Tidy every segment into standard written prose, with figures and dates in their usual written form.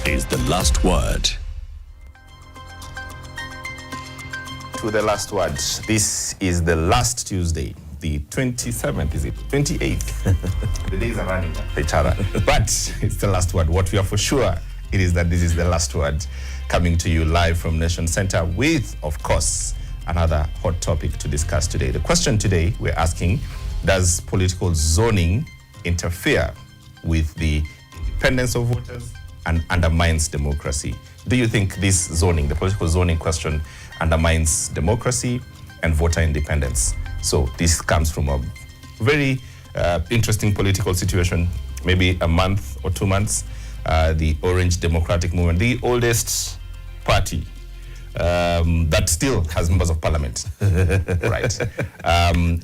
is the last word. To the last word. This is the last Tuesday, the 27th, is it? 28th. The days are running each other. But it's the last word. What we are for sure, it is that this is the last word, coming to you live from Nation Center with, of course, another hot topic to discuss today. The question today we're asking, does political zoning interfere with the independence of voters and undermines democracy? Do you think this zoning, the political zoning question, undermines democracy and voter independence? So this comes from a very interesting political situation, maybe a month or 2 months. The Orange Democratic Movement, the oldest party that still has members of parliament, right,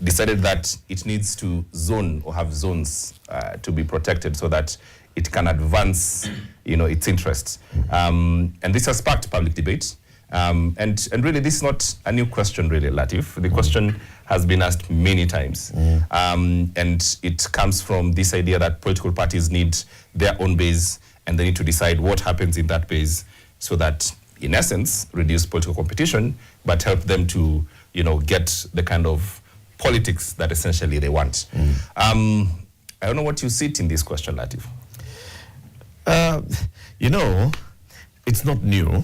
decided that it needs to zone or have zones to be protected so that it can advance, its interests. And this has sparked public debate. And really, this is not a new question, really, Latif. The question has been asked many times. And it comes from this idea that political parties need their own base, and they need to decide what happens in that base so that, in essence, reduce political competition, but help them to, get the kind of politics that essentially they want. I don't know what you see in this question, Latif. It's not new.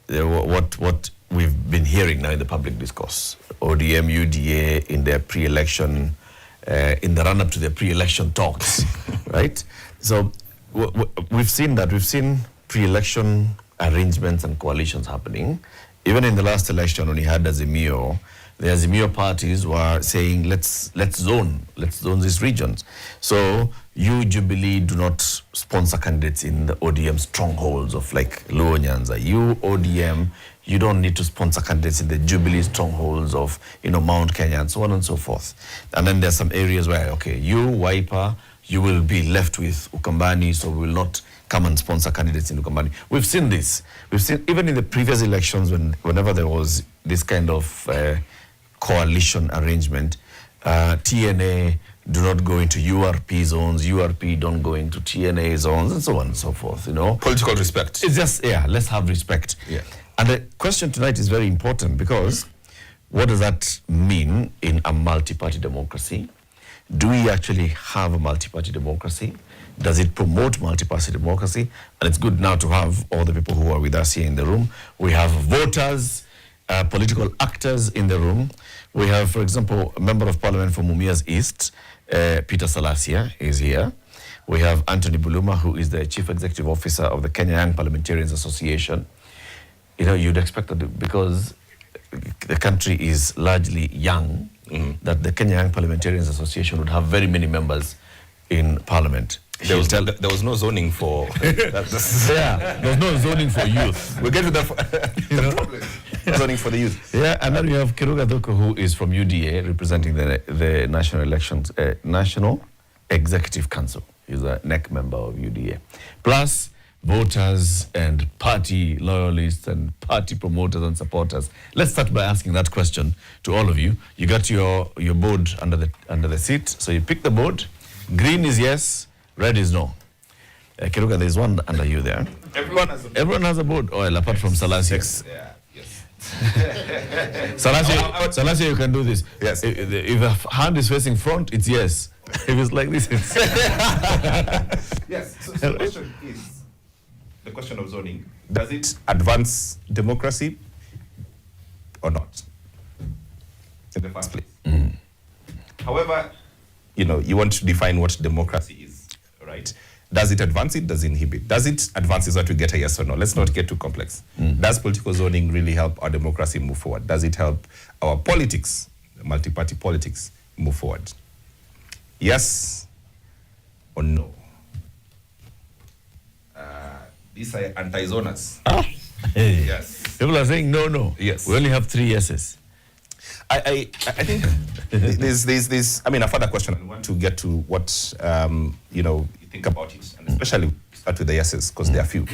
What we've been hearing now in the public discourse, ODM, UDA in their pre-election, in the run-up to their pre-election talks, right? So we've seen that. We've seen pre-election arrangements and coalitions happening. Even in the last election, when we had Azimio, the Azimio parties were saying, let's zone these regions. So you, Jubilee, do not sponsor candidates in the ODM strongholds of like Luo Nyanza. You, ODM, you don't need to sponsor candidates in the Jubilee strongholds of, Mount Kenya and so on and so forth. And then there's some areas where, okay, you, Wiper, you will be left with Ukambani, so we will not come and sponsor candidates in Ukambani. We've seen this. We've seen, even in the previous elections, whenever there was this kind of coalition arrangement, TNA do not go into URP zones, URP don't go into TNA zones, and so on and so forth, Political respect. It's just, let's have respect. Yeah. And the question tonight is very important, because what does that mean in a multi-party democracy? Do we actually have a multi-party democracy? Does it promote multi-party democracy? And it's good now to have all the people who are with us here in the room. We have voters, political actors in the room. We have, for example, a member of parliament from Mumias East, Peter Salasia is here. We have Anthony Buluma, who is the chief executive officer of the Kenya Young Parliamentarians Association. You'd expect that because the country is largely young, that the Kenya Young Parliamentarians Association would have very many members in parliament. There was no zoning for there was no zoning for youth. We'll get to the problem. Zoning for the youth. Yeah, and then we have Kiruga Doko, who is from UDA, representing the National Elections, National Executive Council. He's a NEC member of UDA. Plus voters and party loyalists and party promoters and supporters. Let's start by asking that question to all of you. You got your board under the seat, so you pick the board. Green is yes, red is no. Kiruga, there's one under you there. Everyone has a board oil, apart from Salasia. Yeah, yes. Salasia, you can do this. Yes. If a hand is facing front, it's yes. If it's like this, it's yes. So the question is, the question of zoning, does it advance democracy or not in the first place? However, you want to define what democracy is, right? Does it advance it? Does it inhibit? Does it advance is what we get a yes or no? Let's not get too complex. Does political zoning really help our democracy move forward? Does it help our politics, multi-party politics, move forward? Yes or no? These are anti-zoners. Yes. People are saying no. Yes. We only have 3 yeses. I think there's a further question. I want to get to what you think about it, and especially start with the yeses, because there are few.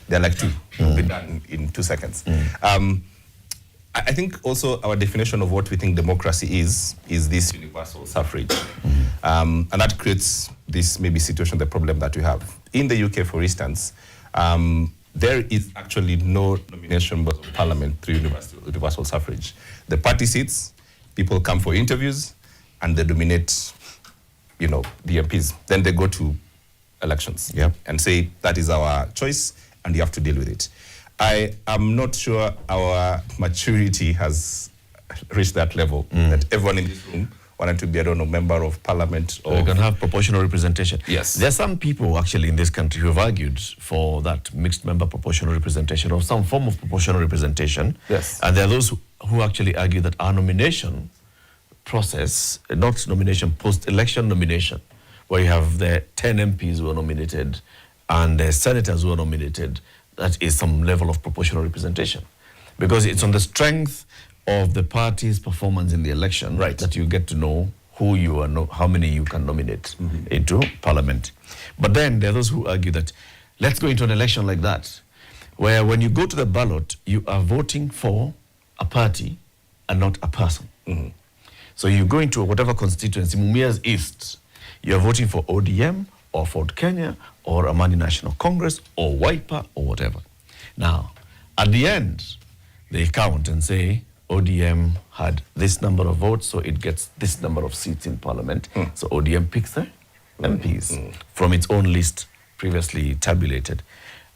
They're like 2. Be done in 2 seconds. I think also our definition of what we think democracy is this universal suffrage. And that creates this maybe situation, the problem that we have. In the UK, for instance, There is actually no nomination of parliament through universal suffrage. The party sits, people come for interviews, and they nominate, the MPs. Then they go to elections and say that is our choice, and you have to deal with it. I am not sure our maturity has reached that level that everyone in this room wanted to be, member of parliament. Or you can have proportional representation. Yes. There are some people actually in this country who have argued for that mixed member proportional representation or some form of proportional representation. Yes. And there are those who actually argue that our nomination process, not nomination, post-election nomination, where you have the 10 MPs who are nominated and the senators who are nominated, that is some level of proportional representation. Because it's on the strength of the party's performance in the election that you get to know who you are, how many you can nominate into parliament. But then there are those who argue that let's go into an election like that, where when you go to the ballot, you are voting for a party and not a person. So you go into whatever constituency, Mumias East, you're voting for ODM or Ford Kenya or Amani National Congress or Wiper or whatever. Now, at the end, they count and say, ODM had this number of votes, so it gets this number of seats in parliament. So ODM picks the MPs from its own list previously tabulated.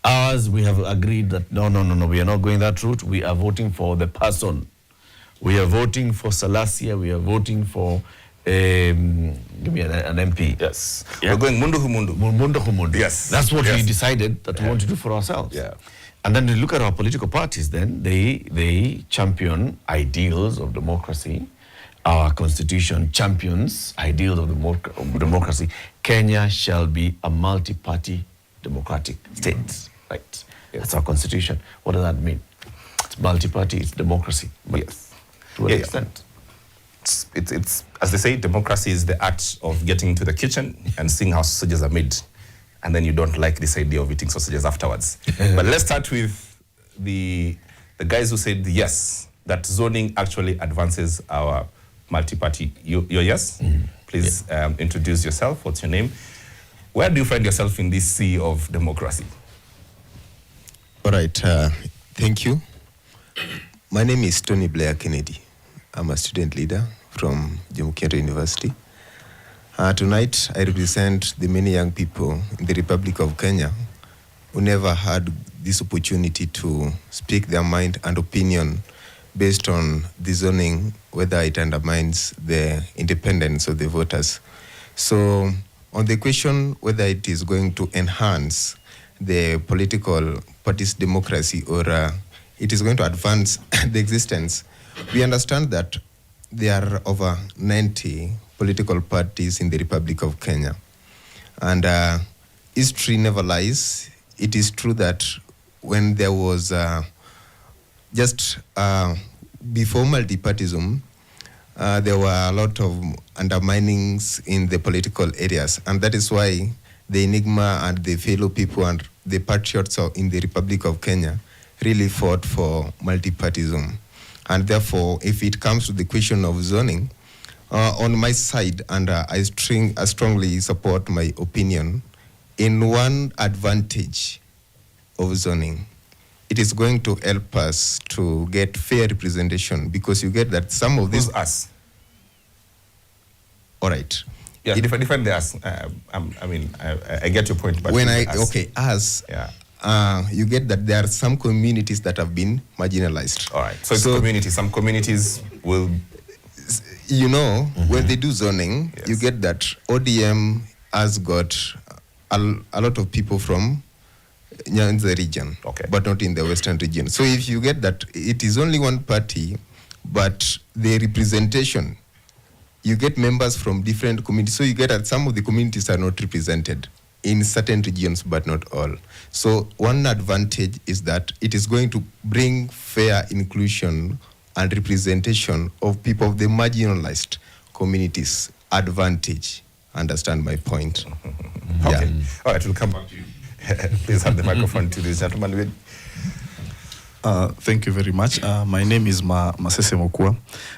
Ours, we have agreed that no, we are not going that route. We are voting for the person. We are voting for Salasia. We are voting for give me an MP. Yes. Yeah. We're going mundu humundu. Mundu humundu. Yes. That's what we decided that we want to do for ourselves. Yeah. And then you look at our political parties, then they champion ideals of democracy. Our constitution champions ideals of democracy. Kenya shall be a multi-party democratic state. Right? Yes. That's our constitution. What does that mean? It's multi-party, it's democracy. But yes. To what extent? It's, as they say, democracy is the art of getting into the kitchen and seeing how sausages are made. And then you don't like this idea of eating sausages afterwards. But let's start with the guys who said yes, that zoning actually advances our multi-party. You're yes? Please introduce yourself. What's your name? Where do you find yourself in this sea of democracy? All right. Thank you. My name is Tony Blair Kennedy. I'm a student leader from Jomo Kenyatta University. Tonight, I represent the many young people in the Republic of Kenya who never had this opportunity to speak their mind and opinion based on the zoning, whether it undermines the independence of the voters. So, on the question whether it is going to enhance the political party's democracy or it is going to advance the existence, we understand that there are over 90 political parties in the Republic of Kenya. And history never lies. It is true that when there was just before multipartism, there were a lot of underminings in the political areas. And that is why the Enigma and the fellow people and the patriots in the Republic of Kenya really fought for multipartism. And therefore, if it comes to the question of zoning, on my side, and I strongly support my opinion, in one advantage of zoning, it is going to help us to get fair representation, because you get that some of these... Who's us? All right. Yeah, define the us. I get your point, but... us. Yeah. You get that there are some communities that have been marginalized. All right. So it's communities. Some communities will... when they do zoning, you get that ODM has got a lot of people from Nyanza region, but not in the western region. So if you get that it is only one party, but the representation, you get members from different communities. So you get that some of the communities are not represented in certain regions, but not all. So one advantage is that it is going to bring fair inclusion and representation of people of the marginalized communities. Advantage. Understand my point? Okay. All right, we'll come back to you. Please have the microphone to this gentleman. Thank you very much. My name is Masese Mokua.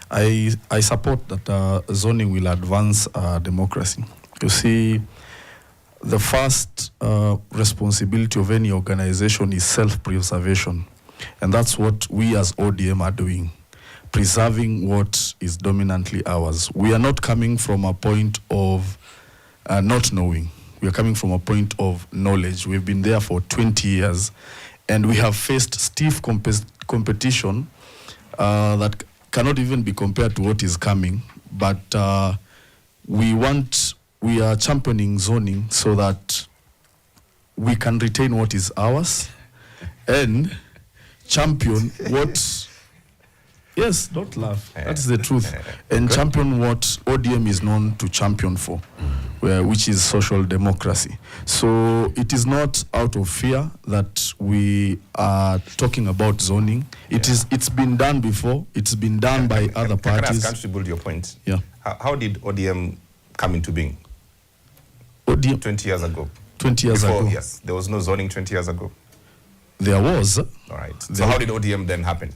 I support that zoning will advance democracy. You see, the first responsibility of any organization is self-preservation. And that's what we as ODM are doing, preserving what is dominantly ours. We are not coming from a point of not knowing. We are coming from a point of knowledge. We've been there for 20 years, and we have faced stiff competition that cannot even be compared to what is coming. But we are championing zoning so that we can retain what is ours and champion what, yes, don't laugh, that's the truth, and champion what ODM is known to champion for, which is social democracy. So it is not out of fear that we are talking about zoning. It's been done before. It's been done by other parties. Can I ask, to build your point? Yeah. How did ODM come into being? ODM 20 years ago. 20 years Before, ago. Yes, there was no zoning 20 years ago. There was. All right. So how did ODM then happen?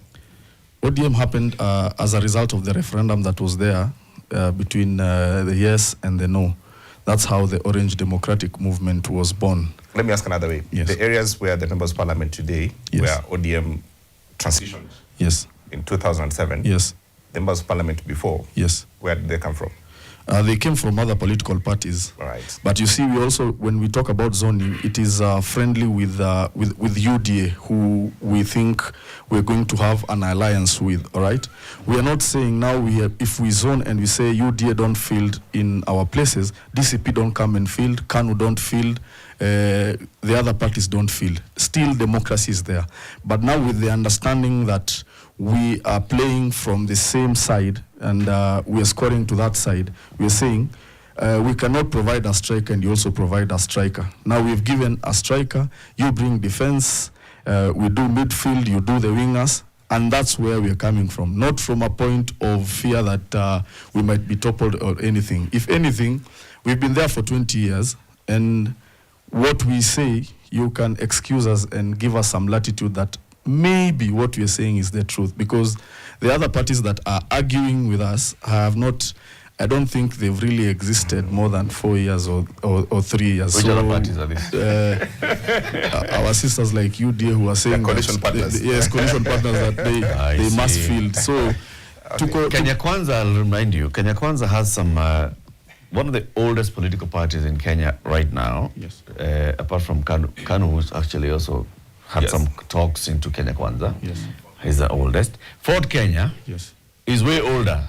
ODM happened as a result of the referendum that was there between the yes and the no. That's how the Orange Democratic Movement was born. Let me ask another way. Yes. The areas where the members of parliament today, Yes. where ODM transitioned Yes. in 2007, Yes. the members of parliament before, Yes. where did they come from? They came from other political parties. All right. But you see, we also, when we talk about zoning, it is friendly with UDA, who we think we're going to have an alliance with, all right? We are not saying now, if we zone and we say UDA don't field in our places, DCP don't come and field, KANU don't field, the other parties don't field. Still, democracy is there. But now with the understanding that we are playing from the same side and we are scoring to that side, we are saying we cannot provide a striker and you also provide a striker. Now we've given a striker, you bring defense, we do midfield, you do the wingers, and that's where we are coming from. Not from a point of fear that we might be toppled or anything. If anything, we've been there for 20 years, and what we say, you can excuse us and give us some latitude that maybe what we are saying is the truth, because the other parties that are arguing with us have not, I don't think they've really existed more than 4 years or 3 years. Which other parties are these? Our sisters like UDA who are saying coalition partners. Yes, coalition partners that they must field. So Kenya Kwanza, I'll remind you, Kenya Kwanza has some, one of the oldest political parties in Kenya right now, Yes. apart from KANU, who's actually also had Yes. some talks into Kenya Kwanza. Yes. He's the oldest. Ford Kenya Yes. is way older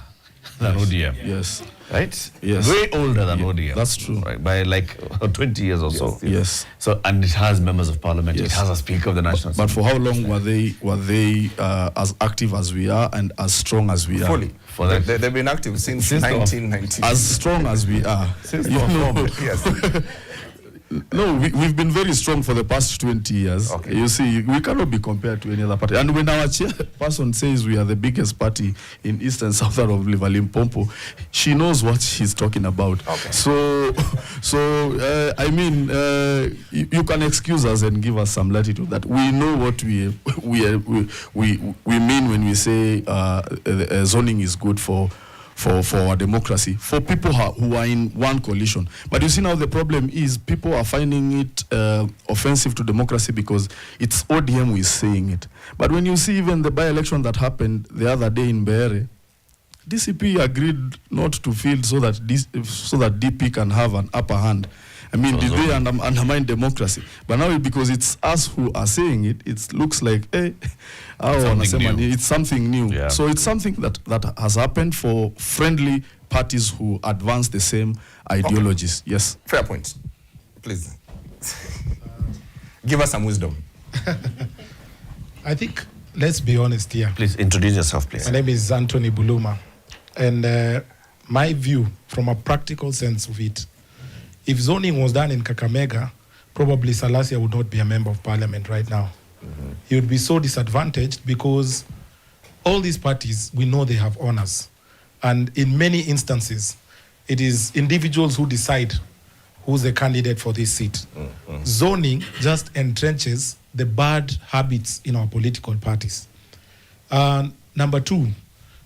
than ODM. Yes. Right? Yes. Way older than ODM. That's true. Right? By like 20 years or so. Yes. So, and it has members of parliament. Yes. It has a speaker of the national But for Assembly. how long were they as active as we are and as strong as we are? Fully. For that- They've been active since Since the- 1990. As strong as we are. Since You the know, form. Yes. no, we've been very strong for the past 20 years. Okay. You see, we cannot be compared to any other party. And when our chairperson says we are the biggest party in East and South of River Limpopo, she knows what she's talking about. Okay. So I mean, you can excuse us and give us some latitude that we know what we mean when we say zoning is good for our democracy, for people who are in one coalition. But you see now the problem is people are finding it offensive to democracy because it's ODM who is saying it. But when you see even the by-election that happened the other day in Beere, DCP agreed not to field so that DP can have an upper hand. I mean, did they undermine democracy? But now because it's us who are saying it, it looks like, hey, it's something new. Yeah. So it's something that has happened for friendly parties who advance the same ideologies. Okay. Yes. Fair point. Please. Give us some wisdom. I think, let's be honest here. Please introduce yourself, please. My name is Anthony Buluma. And my view, from a practical sense of it, if zoning was done in Kakamega, probably Salasia would not be a member of parliament right now. Mm-hmm. He would be so disadvantaged because all these parties, we know they have honors. And in many instances, it is individuals who decide who's the candidate for this seat. Mm-hmm. Zoning just entrenches the bad habits in our political parties. Number two,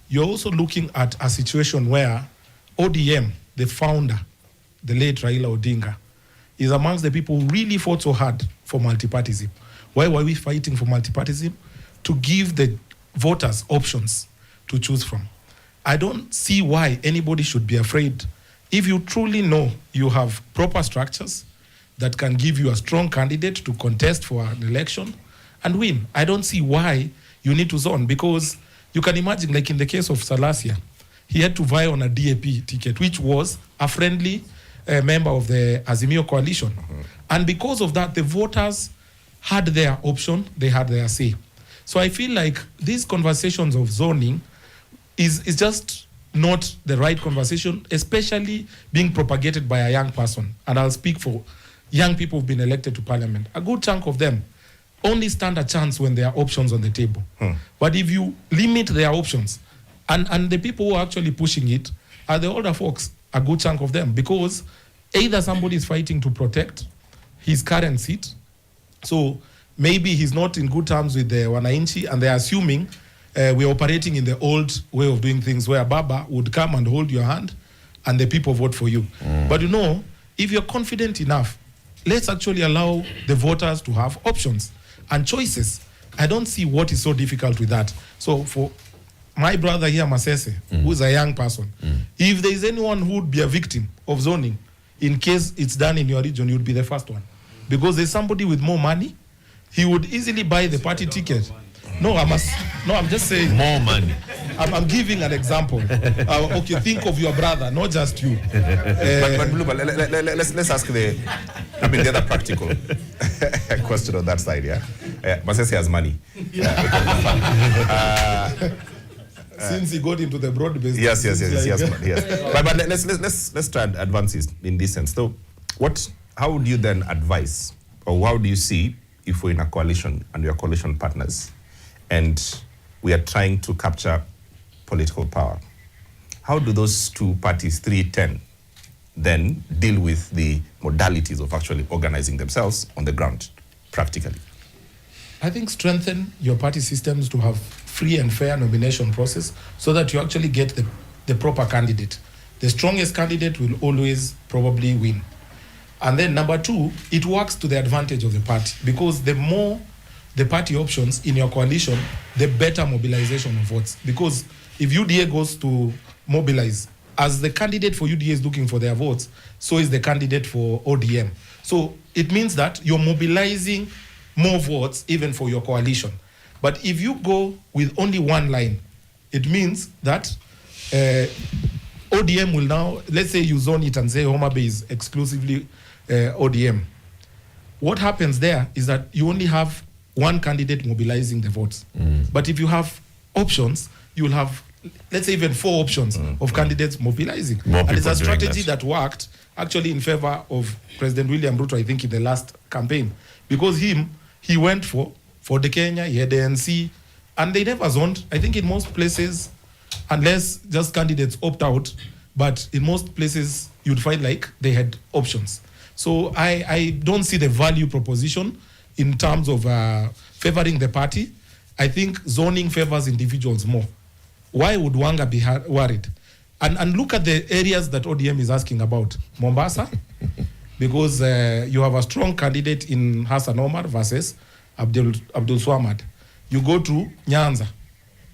you're also looking at a situation where ODM, the founder, the late Raila Odinga, is amongst the people who really fought so hard for multipartyism. Why were we fighting for multipartyism? To give the voters options to choose from. I don't see why anybody should be afraid. If you truly know you have proper structures that can give you a strong candidate to contest for an election and win, I don't see why you need to zone, because you can imagine, like in the case of Salasia, he had to vie on a DAP ticket, which was a friendly member of the Azimio coalition. Mm-hmm. And because of that, the voters had their option, they had their say. So I feel like these conversations of zoning is just not the right conversation, especially being propagated by a young person. And I'll speak for young people who've been elected to parliament. A good chunk of them only stand a chance when there are options on the table. But if you limit their options, and the people who are actually pushing it are the older folks, a good chunk of them, because either somebody is fighting to protect his current seat, so maybe he's not in good terms with the Wananchi, and they're assuming we're operating in the old way of doing things where Baba would come and hold your hand and the people vote for you. But you know, if you're confident enough, let's actually allow the voters to have options and choices. I don't see what is so difficult with that. So for my brother here, Masese, who's a young person, if there is anyone who would be a victim of zoning, in case it's done in your region, you would be the first one. Because there's somebody with more money, he would easily buy the party ticket. No, I'm just saying. More money. I'm giving an example. Okay, think of your brother, not just you. But Bluba, let's ask the other practical question on that side, yeah? Masese has money. Since he got into the broad business. Yes, yes. But let's try and advance this in this sense. So, how would you then advise, or how do you see if we're in a coalition and we're coalition partners, and we are trying to capture political power? How do those two parties, 310, then deal with the modalities of actually organizing themselves on the ground, practically? I think strengthen your party systems to have free and fair nomination process so that you actually get the proper candidate. The strongest candidate will always probably win. And then number two, it works to the advantage of the party, because the more the party options in your coalition, the better mobilization of votes. Because if UDA goes to mobilize, as the candidate for UDA is looking for their votes, so is the candidate for ODM. So it means that you're mobilizing more votes even for your coalition. But if you go with only one line, it means that ODM will now, let's say you zone it and say Homa Bay is exclusively ODM. What happens there is that you only have one candidate mobilizing the votes. But if you have options, you will have, let's say, even 4 options of candidates mobilizing. And it's a strategy that worked actually in favor of President William Ruto, I think, in the last campaign. Because he went for the Kenya, he had the NC, and they never zoned. I think in most places, unless just candidates opt out, but in most places, you'd find like they had options. So I don't see the value proposition in terms of favoring the party. I think zoning favors individuals more. Why would Wanga be worried? And look at the areas that ODM is asking about. Mombasa, because you have a strong candidate in Hassan Omar versus Abdul Swamad. You go to Nyanza,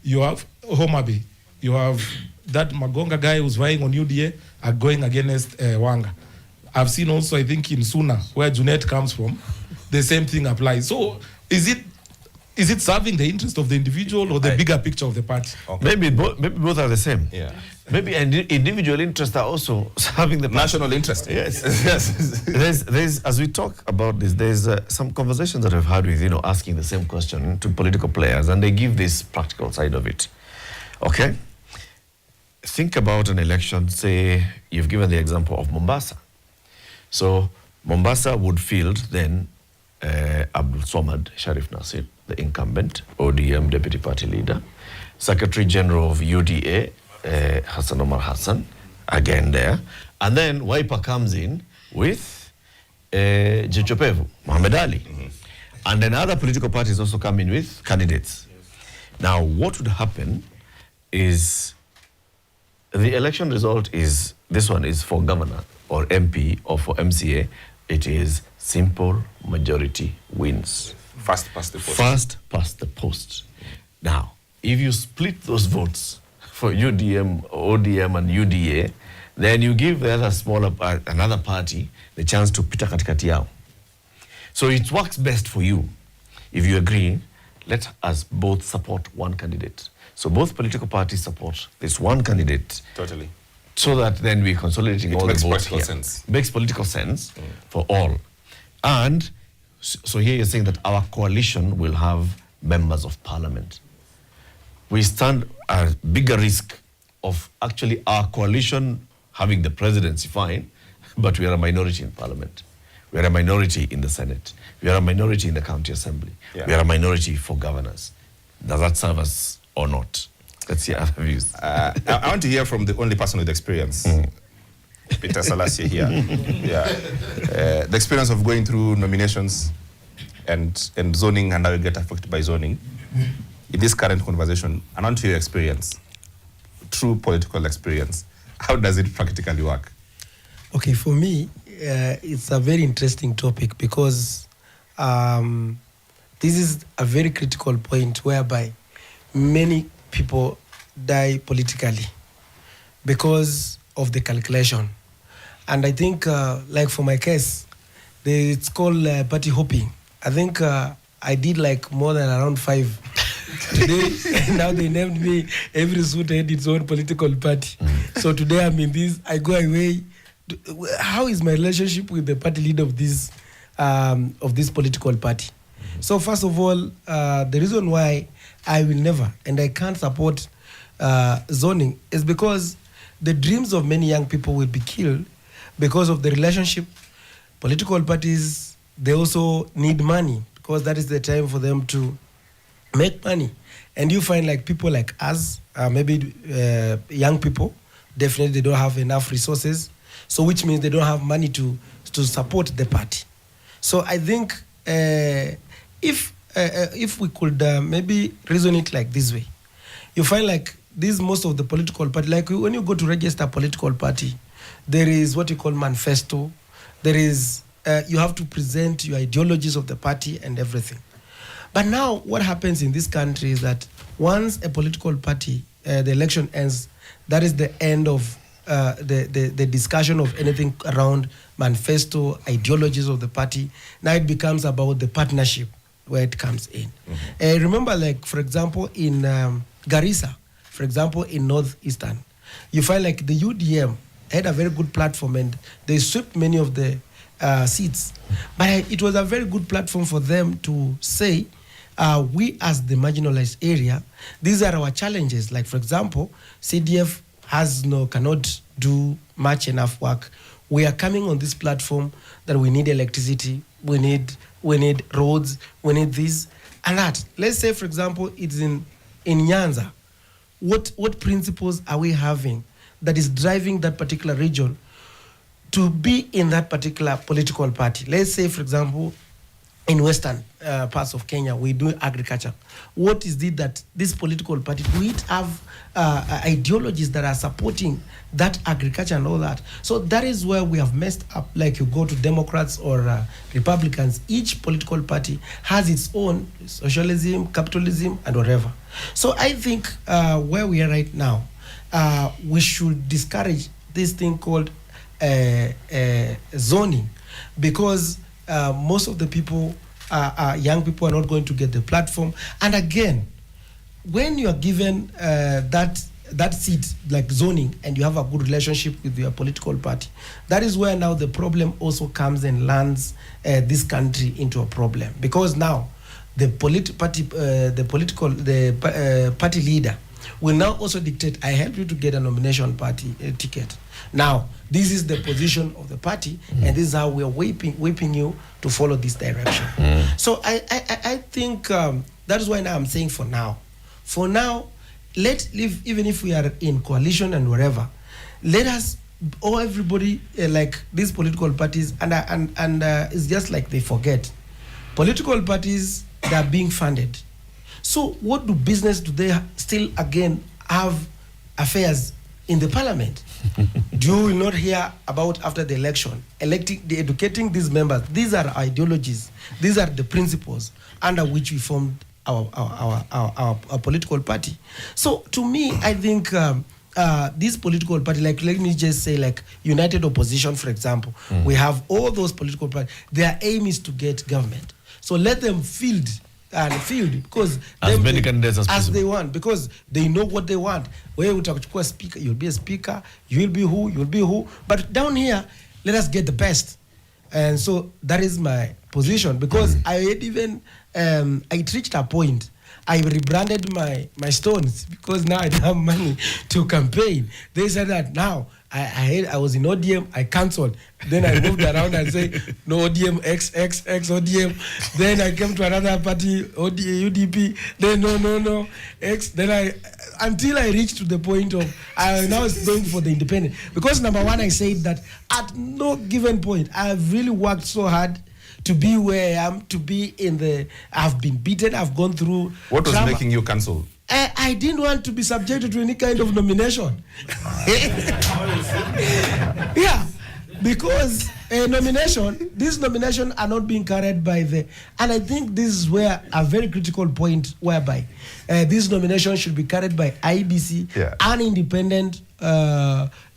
you have Homa Bay, you have that Magonga guy who's vying on UDA are going against Wanga. I've seen also, I think, in Suna, where Junet comes from, the same thing applies. So is it serving the interest of the individual or the bigger picture of the party? Okay. Maybe both are the same. Yeah. Maybe individual interests are also serving the national interest. Yes. Yes. There's as we talk about this, there's some conversations that I've had with, asking the same question to political players, and they give this practical side of it. Okay? Think about an election, say you've given the example of Mombasa. So Mombasa would field then Abdul Swamad Sharif Nasir, the incumbent ODM deputy party leader, Secretary General of UDA, Hassan Omar Hassan, again there. And then Wiper comes in with Jichopevu, Mohamed Ali. And then other political parties also come in with candidates. Now, what would happen is the election result is, this one is for governor or MP or for MCA, It is simple majority wins. First past the post. First past the post. Now, if you split those votes for UDM, ODM, and UDA, then you give the other smaller another party the chance to pita katikati yao. So it works best for you. If you agree, let us both support one candidate. So both political parties support this one candidate. Totally. So that then we're consolidating all the votes political here. sense. Makes political sense for all. And so here you're saying that our coalition will have members of parliament. We stand a bigger risk of actually our coalition having the presidency, fine, but we are a minority in parliament. We are a minority in the Senate. We are a minority in the county assembly. Yeah. We are a minority for governors. Does that serve us or not? Let's see other views. I want to hear from the only person with experience, Peter Salasya here. Yeah. The experience of going through nominations and zoning and how you get affected by zoning. In this current conversation, I want to hear your experience, true political experience. How does it practically work? Okay, for me, it's a very interesting topic because this is a very critical point whereby many people die politically because of the calculation. And I think, like for my case, it's called party hopping. I think I did like more than around 5. Today, now they named me, every suit had its own political party. So today I'm in this, I go away. How is my relationship with the party leader of this political party? So first of all, the reason why I will never and I can't support zoning is because the dreams of many young people will be killed because of the relationship. Political parties, they also need money because that is the time for them to make money. And you find like people like us, maybe young people, definitely they don't have enough resources. So which means they don't have money to support the party. So I think if we could maybe reason it like this way, you find like this most of the political party, like when you go to register a political party, there is what you call manifesto. There is, you have to present your ideologies of the party and everything. But now what happens in this country is that once a political party, the election ends, that is the end of the discussion of anything around manifesto, ideologies of the party. Now it becomes about the partnership where it comes in. Remember, like, for example, in Garissa, for example, in Northeastern, you find like the UDM had a very good platform and they swept many of the seats. But it was a very good platform for them to say, we as the marginalized area, these are our challenges. Like, for example, CDF cannot do much enough work. We are coming on this platform that we need electricity, we need roads, we need this and that. Let's say, for example, it's in Nyanza. What principles are we having that is driving that particular region to be in that particular political party? Let's say, for example, in western parts of Kenya, we do agriculture. What is it that this political party, do it have ideologies that are supporting that agriculture and all that? So that is where we have messed up. Like you go to Democrats or Republicans, each political party has its own socialism, capitalism, and whatever. So I think where we are right now, we should discourage this thing called zoning, because most of the people, young people, are not going to get the platform. And again, when you are given that seat, like zoning, and you have a good relationship with your political party, that is where now the problem also comes and lands this country into a problem. Because now the party leader will now also dictate, I help you to get a nomination party ticket. Now, this is the position of the party, and this is how we are whipping you to follow this direction. So I think that is why now I'm saying for now, let's live, even if we are in coalition and whatever, let us, everybody, like these political parties, and it's just like they forget. Political parties, they are being funded. So what do business, do they still again have affairs in the parliament. You will not hear about after the election, educating these members. These are ideologies. These are the principles under which we formed our political party. So to me, I think this political party, like let me just say, like United Opposition, for example, we have all those political parties. Their aim is to get government. So let them field because as many candidates as they want, because they know what they want. Where we talk to a speaker, you'll be a speaker, you'll be who. But down here, let us get the best. And so that is my position, because I had even I reached a point. I rebranded my stones because now I don't have money to campaign. They said that now I was in ODM, I cancelled. Then I moved around and say no ODM, X ODM. Then I came to another party, UDP. Then no X. Then until I reached to the point of I now going for the independent. Because number one, I said that at no given point I have really worked so hard to be where I am, to be I've been beaten, I've gone through. What was trauma. making you cancel? I didn't want to be subjected to any kind of nomination. Yeah, because these nominations are not being carried by and I think this is where a very critical point whereby this nomination should be carried by IBC, an independent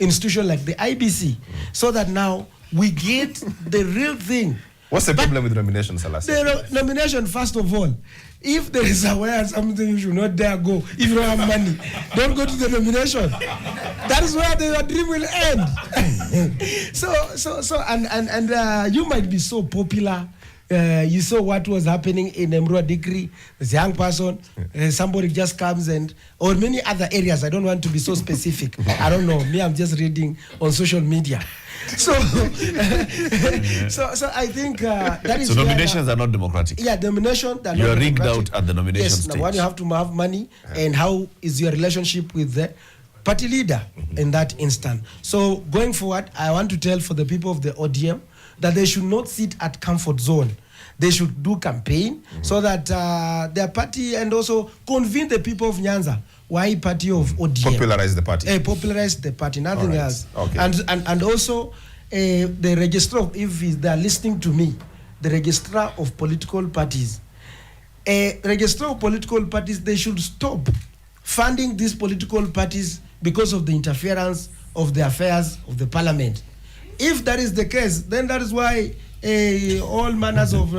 institution like the IBC, so that now we get the real thing. What's the problem with nomination, Salas? The nomination, first of all, if there is something you should not dare go. If you don't have money, don't go to the nomination. That is where your dream will end. And you might be so popular. You saw what was happening in Emrua Dikri. This young person, somebody just comes or many other areas. I don't want to be so specific. I don't know. Me, I'm just reading on social media. So I think that is. So nominations are not democratic. Yeah, nomination. You are rigged out at the nomination stage. Now, you have to have money, and how is your relationship with the party leader in that instant? So going forward, I want to tell for the people of the ODM that they should not sit at comfort zone. They should do campaign so that their party, and also convince the people of Nyanza why party of ODM. Popularize the party. Popularize the party, nothing else. Okay. And also the registrar, if they are listening to me, the registrar of political parties, registrar of political parties, they should stop funding these political parties because of the interference of the affairs of the parliament. If that is the case, then that is why all manners of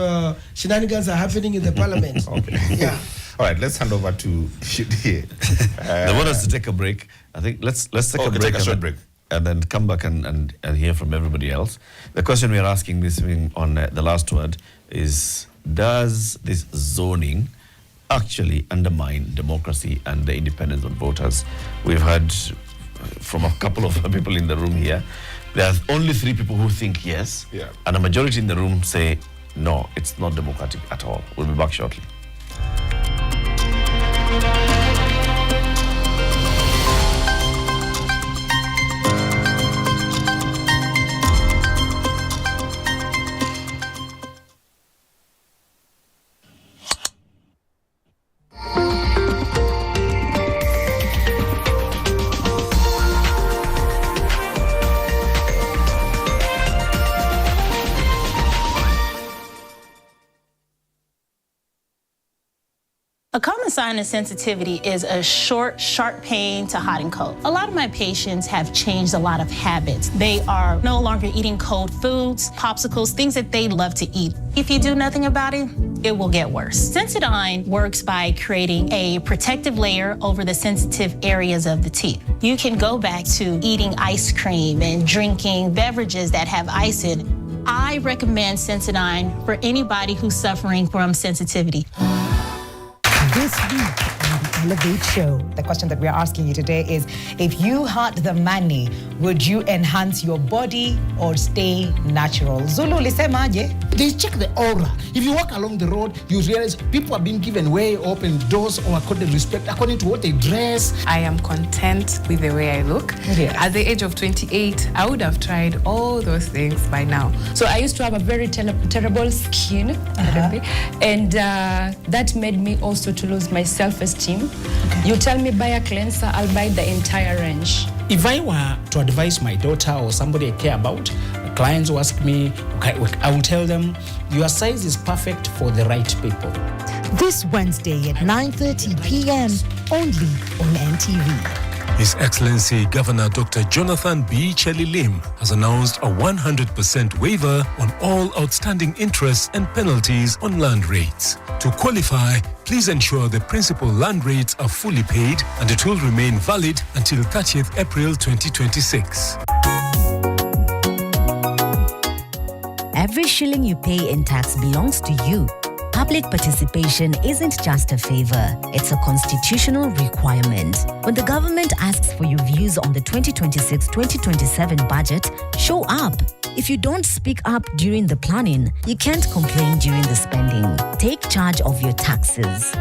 shenanigans are happening in the parliament. Okay. Yeah. All right, let's hand over to Shudi. They want us to take a break. I think let's take a break. Take a short break. And then come back and hear from everybody else. The question we are asking this week on the last word is, does this zoning actually undermine democracy and the independence of voters? We've heard from a couple of people in the room here. There are only 3 people who think yes, and a majority in the room say no, it's not democratic at all. We'll be back shortly. A common sign of sensitivity is a short, sharp pain to hot and cold. A lot of my patients have changed a lot of habits. They are no longer eating cold foods, popsicles, things that they love to eat. If you do nothing about it, it will get worse. Sensodyne works by creating a protective layer over the sensitive areas of the teeth. You can go back to eating ice cream and drinking beverages that have ice in it. I recommend Sensodyne for anybody who's suffering from sensitivity. This week on the Elevate Show, the question that we are asking you today is, if you had the money, would you enhance your body or stay natural? Zulu, lisemaje? They check the aura. If you walk along the road, you realize people are being given way, open doors, or according respect according to what they dress. I am content with the way I look. Yes. At the age of 28, I would have tried all those things by now. So I used to have a very terrible skin, and that made me also to lose my self-esteem. You tell me buy a cleanser, I'll buy the entire range. If I were to advise my daughter or somebody I care about, clients who ask me, I will tell them, your size is perfect for the right people. This Wednesday at 9:30 p.m. only on NTV. His Excellency Governor Dr. Jonathan B. Chelilim has announced a 100% waiver on all outstanding interests and penalties on land rates. To qualify, please ensure the principal land rates are fully paid and it will remain valid until 30th April 2026. Every shilling you pay in tax belongs to you. Public participation isn't just a favor, it's a constitutional requirement. When the government asks for your views on the 2026-2027 budget, show up. If you don't speak up during the planning, you can't complain during the spending. Take charge of your taxes.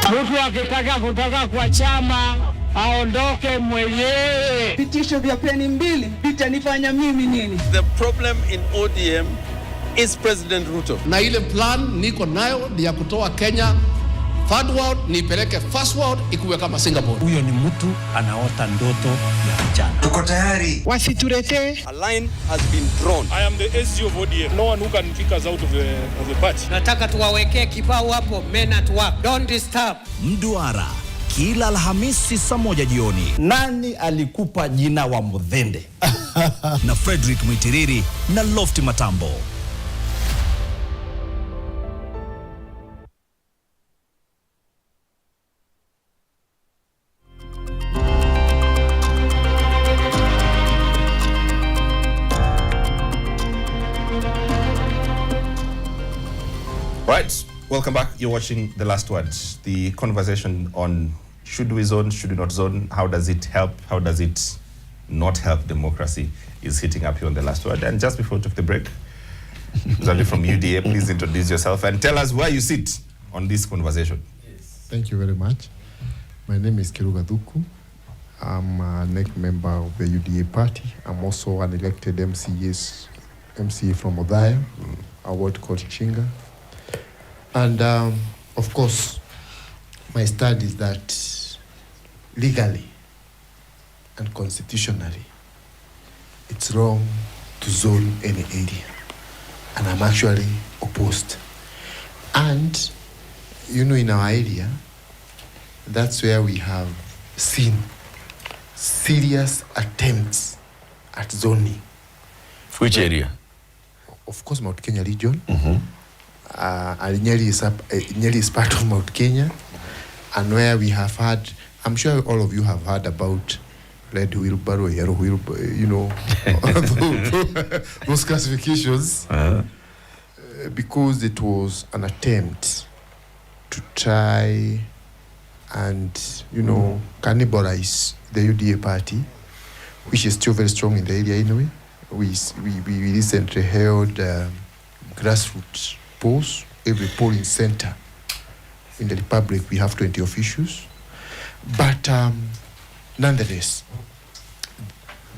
Mtu akitaka kutoka kwa chama aondoke mwenyewe. Vitisho vya peni mbili vitanifanya mimi nini? The problem in ODM is President Ruto. Na ile plan niko nayo ni ya kutoa Kenya third world niipeleke first world ikuwe kama Singapore. Huyo ni mtu anaota ndoto ya vijana. Tuko tayari. Wasituletee. A line has been drawn. I am the SG of ODM. No one who can kick us out of the party. Nataka tuwawekee kibao hapo, men at work. Don't disturb. Mduara kila Alhamisi saa 1 jioni. Nani alikupa jina wa Mudhende? Na Frederick Mwitiriri na Lofty Matambo. Right, welcome back. You're watching The Last Words, the conversation on should we zone, should we not zone, how does it help, how does it not help democracy is hitting up here on The Last Word. And just before we took the break, Zali from UDA, please introduce yourself and tell us where you sit on this conversation. Yes. Thank you very much. My name is Kiruga Duku. I'm a NEC member of the UDA party. I'm also an elected MCA from Odaya, a ward called Chinga. And of course, my stand is that legally and constitutionally, it's wrong to zone any area. And I'm actually opposed. And, you know, in our area, that's where we have seen serious attempts at zoning. Which area? Of course, Mount Kenya region. Nyeri is part of Mount Kenya, and where we have had, I'm sure all of you have heard about red wheelbarrow, yellow wheelbarrow, you know, those classifications, because it was an attempt to try and, you know, cannibalize the UDA party, which is still very strong in the area anyway. We recently held grassroots polls. Every polling center in the Republic, we have 20 officials. But nonetheless,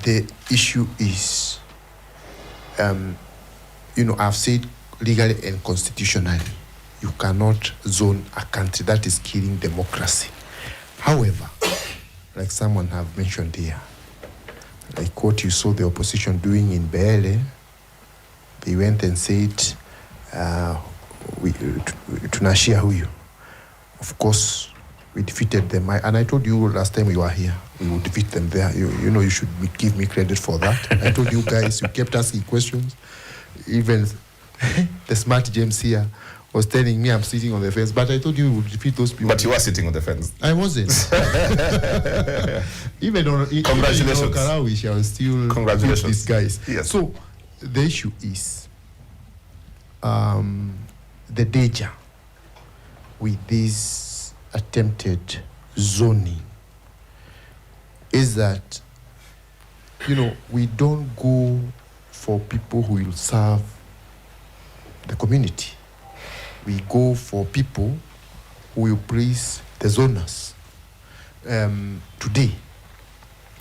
the issue is, you know, I've said legally and constitutionally, you cannot zone a country. That is killing democracy. However, like someone have mentioned here, like what you saw the opposition doing in Beele, they went and said, tunashia huyu. Of course, we defeated them. And I told you last time we were here, we would defeat them there. You know, you should give me credit for that. I told you guys, you kept asking questions. Even the smart James here was telling me I'm sitting on the fence, but I told you we would defeat those people. But you were sitting on the fence. I wasn't. Even on congratulations. Karawish, I was still congratulations. These guys. Yes. So the issue is the danger with this attempted zoning is that, you know, we don't go for people who will serve the community. We go for people who will please the zoners. Today,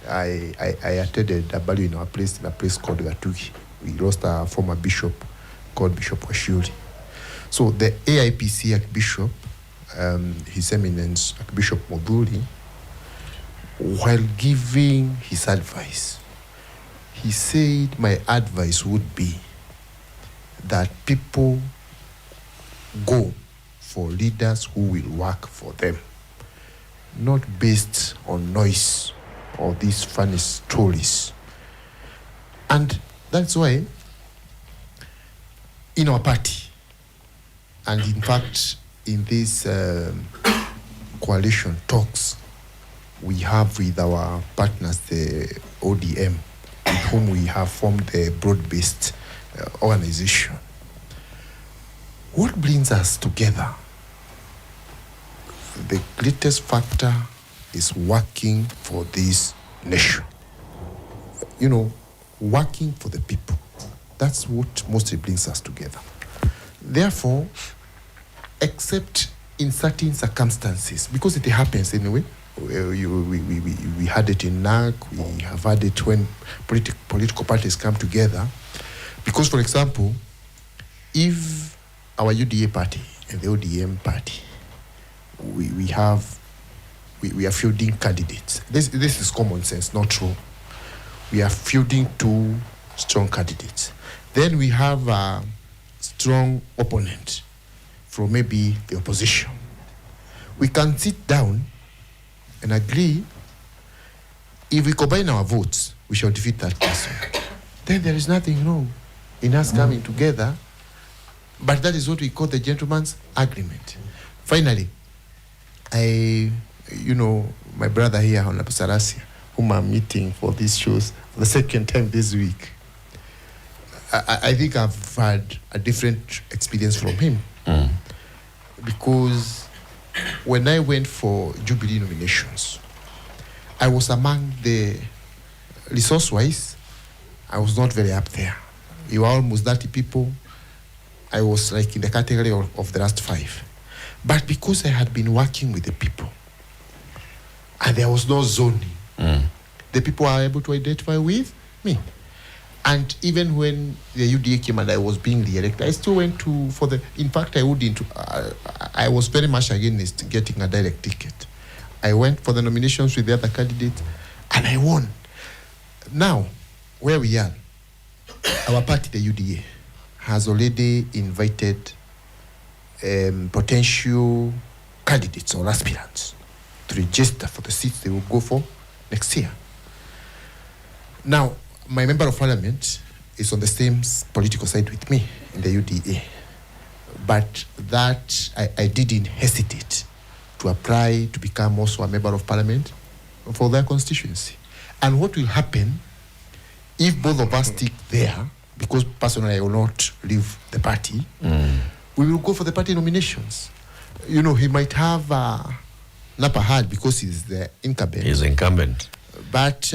I attended a burial in a place called Gatugi. We lost a former bishop called Bishop Washuri. So the AIPC Archbishop, His Eminence Archbishop Moduli, while giving his advice, he said, my advice would be that people go for leaders who will work for them, not based on noise or these funny stories. And that's why in our party, and in fact in these coalition talks we have with our partners, the ODM, with whom we have formed the broad-based organization, what brings us together? The greatest factor is working for this nation. You know, working for the people. That's what mostly brings us together. Therefore, except in certain circumstances, because it happens anyway, we had it in NAC, we have had it when political parties come together. Because, for example, if our UDA party and the ODM party, we are fielding candidates. This is common sense, not true. We are fielding two strong candidates. Then we have a strong opponent from maybe the opposition. We can sit down and agree, if we combine our votes, we shall defeat that person. Then there is nothing wrong in us coming together, but that is what we call the gentleman's agreement. Finally, my brother here, Honorable Sarasia, whom I'm meeting for these shows for the second time this week, I think I've had a different experience from him. Because when I went for Jubilee nominations, I was among the, resource-wise, I was not very up there. You were almost 30 people. I was like in the category of the last 5. But because I had been working with the people, and there was no zoning, the people are able to identify with me. And even when the UDA came and I was being re-elected, I still went in fact, I was very much against getting a direct ticket. I went for the nominations with the other candidates, and I won. Now, where we are, our party, the UDA, has already invited potential candidates or aspirants to register for the seats they will go for next year. Now, my member of parliament is on the same political side with me in the UDA, but that I didn't hesitate to apply to become also a member of parliament for their constituency. And what will happen if both of us stick there, because personally I will not leave the party, we will go for the party nominations. You know, he might have an upper hand because he's the incumbent. He's incumbent. But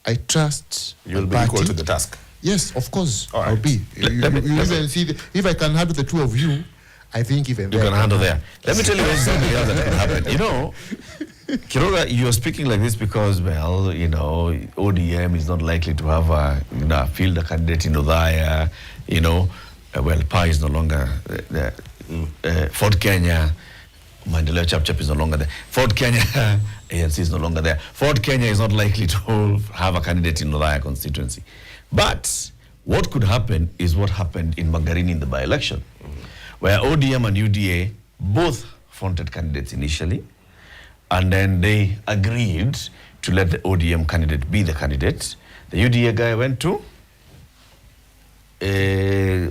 I trust you'll be equal to the task. Yes, of course, right. I'll be. You even see, if I can handle the two of you, I think even you can handle there. Let me tell you something else that can happen. You know, Kiroga, you're speaking like this because, well, you know, ODM is not likely to have a field candidate in Udaya. You know, well, PA is no longer there. Fort Kenya, Maendeleo Chap is no longer there. Fort Kenya, ANC is no longer there. Fort Kenya is not likely to have a candidate in Udaya constituency. But what could happen is what happened in Magarini in the by-election, where ODM and UDA both fronted candidates initially, and then they agreed to let the ODM candidate be the candidate. The UDA guy went to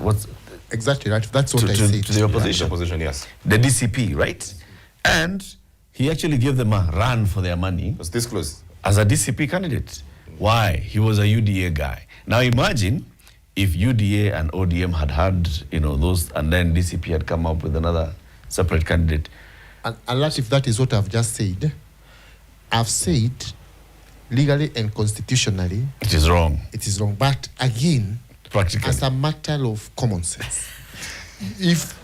what's exactly right? That's what I said. To the opposition. Yeah, the opposition, yes. The DCP, right? And he actually gave them a run for their money. Was this close? As a DCP candidate. Why? He was a UDA guy. Now imagine if UDA and ODM had you know, those, and then DCP had come up with another separate candidate. And unless if that is what I've just said, I've said legally and constitutionally it is wrong. It is wrong. But again, practically, as a matter of common sense, if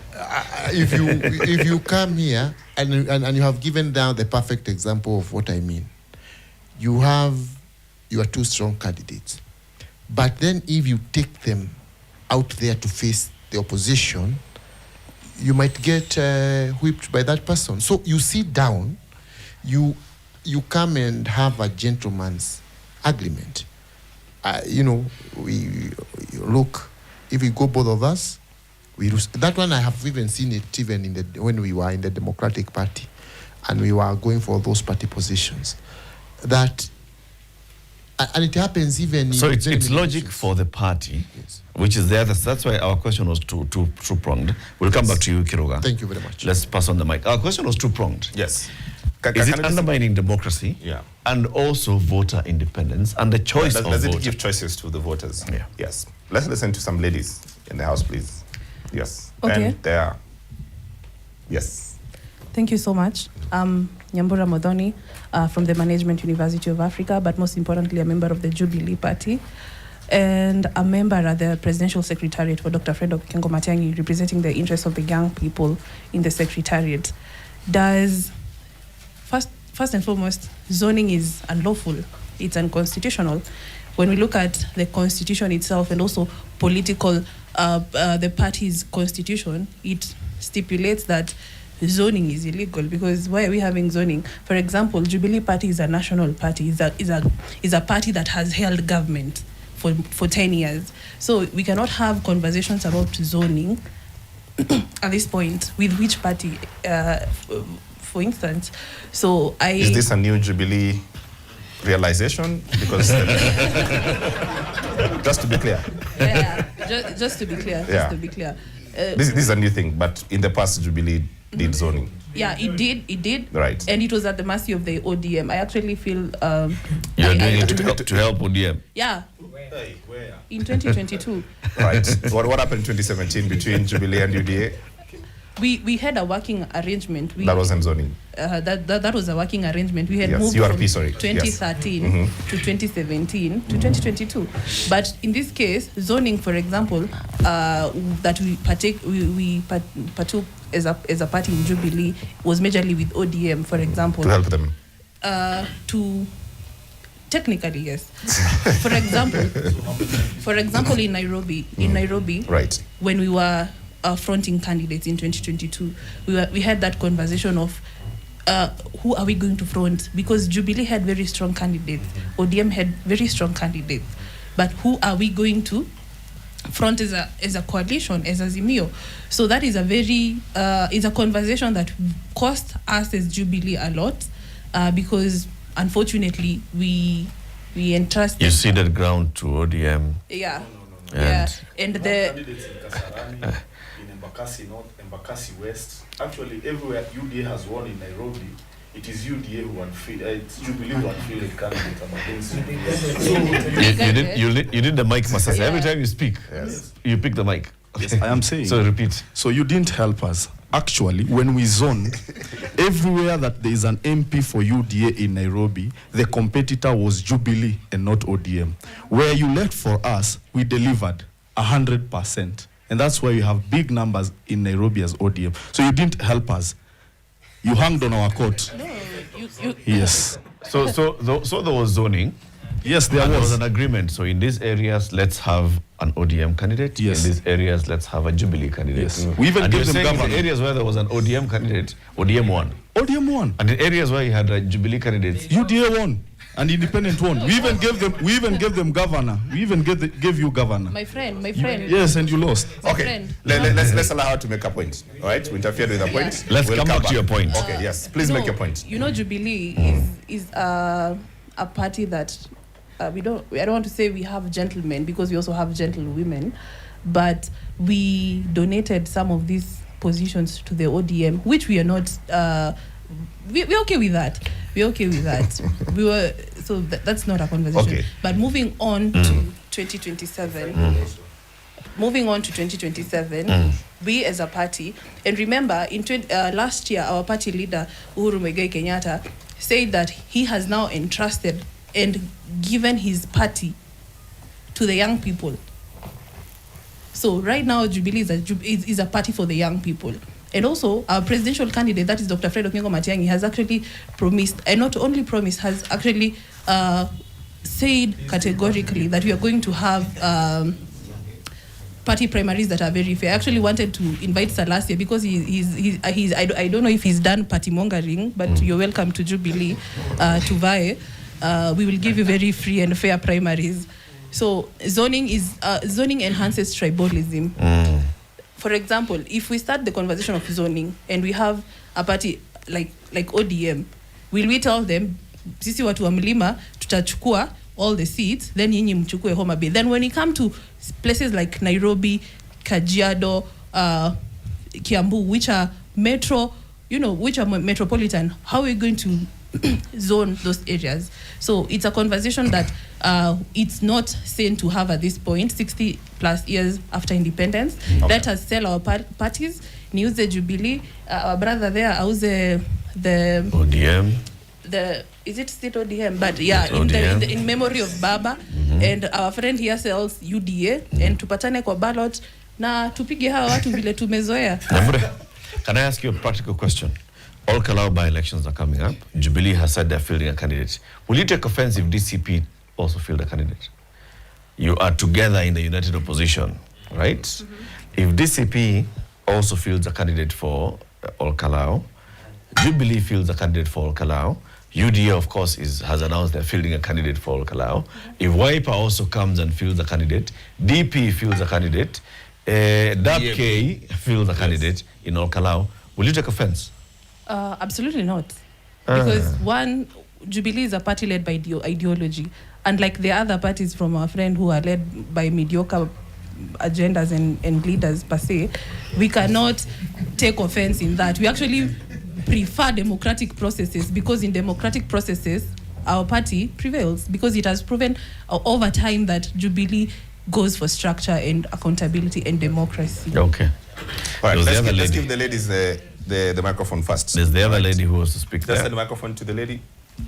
you come here and you have given down the perfect example of what I mean, you are two strong candidates. But then if you take them out there to face the opposition, you might get whipped by that person. So you sit down, you come and have a gentleman's agreement. We look, if we go both of us, that one I have even seen it even when we were in the Democratic Party and we were going for those party positions. And it happens even so in it's logic for the party, yes, which is there. That's why our question was two-pronged. We'll come back to you, Kiruga. Thank you very much. Let's pass on the mic. Our question was two-pronged. Yes. Is it undermining democracy? Yeah. And also voter independence and the choice of does voter? it give choices to the voters? Yeah. Yes. Let's listen to some ladies in the house, please. Yes. Okay. And there. Yes. Thank you so much. Nyambura Modoni from the Management University of Africa, but most importantly, a member of the Jubilee Party and a member at the Presidential Secretariat for Dr. Fred Okengo Matiang'i, representing the interests of the young people in the Secretariat. First and foremost, zoning is unlawful. It's unconstitutional. When we look at the constitution itself and also political, the party's constitution, it stipulates that zoning is illegal, because why are we having zoning? For example, Jubilee Party is a national party, is a party that has held government for 10 years. So we cannot have conversations about zoning at this point with which party, for instance. So Is this a new Jubilee realization? Because just to be clear. Yeah, just to be clear. Yeah. Just to be clear. This is a new thing, but in the past Jubilee did zoning. Yeah, it did. Right. And it was at the mercy of the ODM. I actually feel you're doing it to help ODM. Yeah. Where? In 2022. Right. What happened in 2017 between Jubilee and UDA? We had a working arrangement. That wasn't zoning. That was a working arrangment. We had moved URP, from sorry. 2013 Yes. to 2017 to 2022. But in this case, zoning, for example, that we partook as a party in Jubilee was majorly with ODM, for example. To help them. Technically, yes. For example, in Nairobi, right, when we were fronting candidates in 2022, we had that conversation of who are we going to front, because Jubilee had very strong candidates, ODM had very strong candidates, but who are we going to front as a coalition, as Azimio? So that is is a conversation that cost us as Jubilee a lot, because unfortunately we entrusted. You ceded ground to ODM. Yeah. And the candidates in Kasarani, in Embakasi North, Embakasi West, actually everywhere UDA has won in Nairobi, it is UDA who it's Jubilee who unfielded candidate against you did the mic, Masasa. Yeah. Every time you speak, you pick the mic. Yes, I am saying. So repeat. So you didn't help us. Actually, when we zone, everywhere that there is an MP for UDA in Nairobi, the competitor was Jubilee and not ODM. Where you left for us, we delivered 100%. And that's why we have big numbers in Nairobi as ODM. So you didn't help us. You hanged on our coat. No, Yes. So there was zoning. Yes, there was an agreement. So in these areas, let's have an ODM candidate. Yes. In these areas, let's have a Jubilee candidate. Yes. We even and gave them in governor. the areas where there was an ODM candidate, ODM won. ODM won. And in areas where you had a Jubilee candidate, UDA won. And independent won. We even gave them governor. We even gave you governor. My friend. Yes, and you lost. Okay. Let's allow her to make a point. All right? We interfered with a point. Let's come back to your point. Okay, yes. Please make your point. You know, Jubilee is a party that I don't want to say we have gentlemen, because we also have gentlewomen, but we donated some of these positions to the ODM, which we are not. We're okay with that. We're okay with that. That's not a conversation. Okay. But moving on to 2027. Moving on to 2027, we as a party, and remember, last year our party leader Uhuru Muigai Kenyatta said that he has now entrusted and given his party to the young people. So right now, Jubilee is a party for the young people. And also, our presidential candidate, that is Dr. Fred Okengo Matiang'i, has actually promised, and not only promised, has actually said categorically that we are going to have party primaries that are very fair. I actually wanted to invite Salasia because he's I don't know if he's done party mongering, but you're welcome to Jubilee, to VAE. We will give you very free and fair primaries. So zoning enhances tribalism. For example, if we start the conversation of zoning and we have a party like ODM, will we tell them sisi watu wa mlima tutachukua all the seats, then nyinyi mchukue Homa Bay? Then when you come to places like Nairobi, Kajiado, Kiambu, which are metropolitan, how are we going to zone those areas? So it's a conversation that it's not sane to have at this point, 60 plus years after independence. Okay. Let us sell our parties. Niuze Jubilee, our brother there, auze the ODM. Is it still ODM? But yeah, in memory of Baba, and our friend here sells UDA, and tupatane kwa ballot na tupige hawa watu vile tumezoea. Can I ask you a practical question? All Kalau by-elections are coming up. Jubilee has said they're fielding a candidate. Will you take offense if DCP also field a candidate? You are together in the united opposition, right? If DCP also fields a candidate for All Kalau, Jubilee fields a candidate for All Kalau, UDA, of course, has announced they're fielding a candidate for All Kalau. If Wiper also comes and fields a candidate, DP fields a candidate, DAPK fields a candidate in All Kalau, will you take offense? Absolutely not. Because one, Jubilee is a party led by ideology. Unlike the other parties from our friend who are led by mediocre agendas and leaders per se, we cannot take offense in that. We actually prefer democratic processes, because in democratic processes, our party prevails, because it has proven over time that Jubilee goes for structure and accountability and democracy. Okay. All right, let's give the ladies the microphone first. There's the other lady who wants to speak. Just send the microphone to the lady.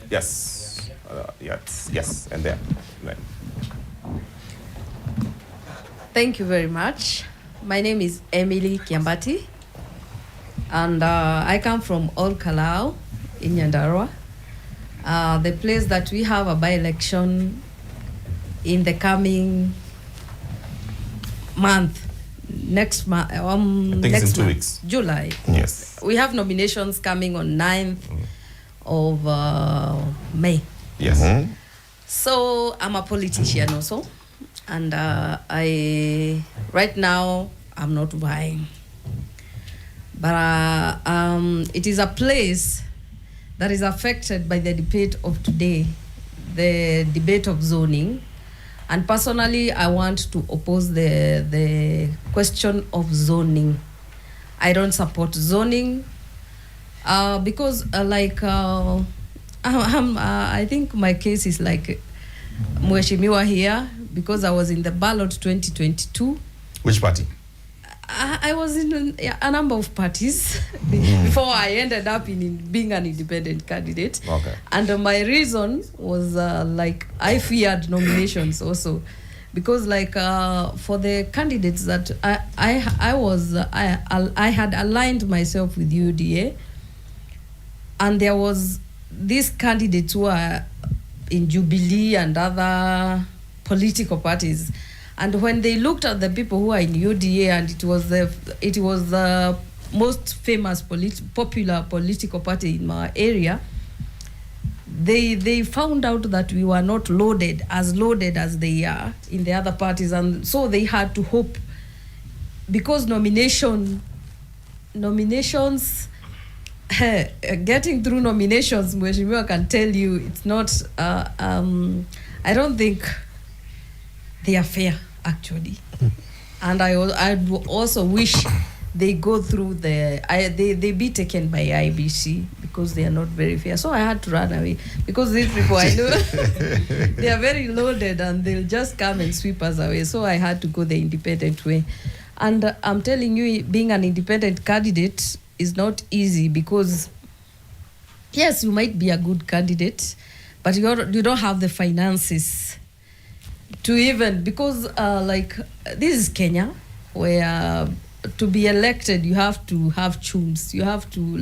Yes. Yes, and there. Right. Thank you very much. My name is Emily Kiambati, and I come from All Kalau in Nyandarua, the place that we have a by-election in the coming month. Next month, I think it's in 2 weeks. July. Yes. We have nominations coming on 9th of May. Yes. So I'm a politician also, and right now I'm not vying. But it is a place that is affected by the debate of today, the debate of zoning. And personally, I want to oppose the question of zoning. I don't support zoning because I think my case is like Mheshimiwa here, because I was in the ballot 2022. Which party? I was in a number of parties before I ended up in being an independent candidate. Okay. And my reason was I feared nominations also, because for the candidates that I had aligned myself with UDA, and there was these candidates who are in Jubilee and other political parties. And when they looked at the people who are in UDA, and it was the most famous popular political party in my area, they found out that we were not loaded as they are in the other parties, and so they had to hope, because nominations getting through nominations, Mheshimiwa can tell you, it's not I don't think they are fair, actually. And I also wish they go through they be taken by IBC, because they are not very fair. So I had to run away, because these people, I know, they are very loaded and they'll just come and sweep us away. So I had to go the independent way. And I'm telling you, being an independent candidate is not easy, because yes, you might be a good candidate, but you don't have the finances to even, because this is Kenya, where to be elected you have to have tunes, you have to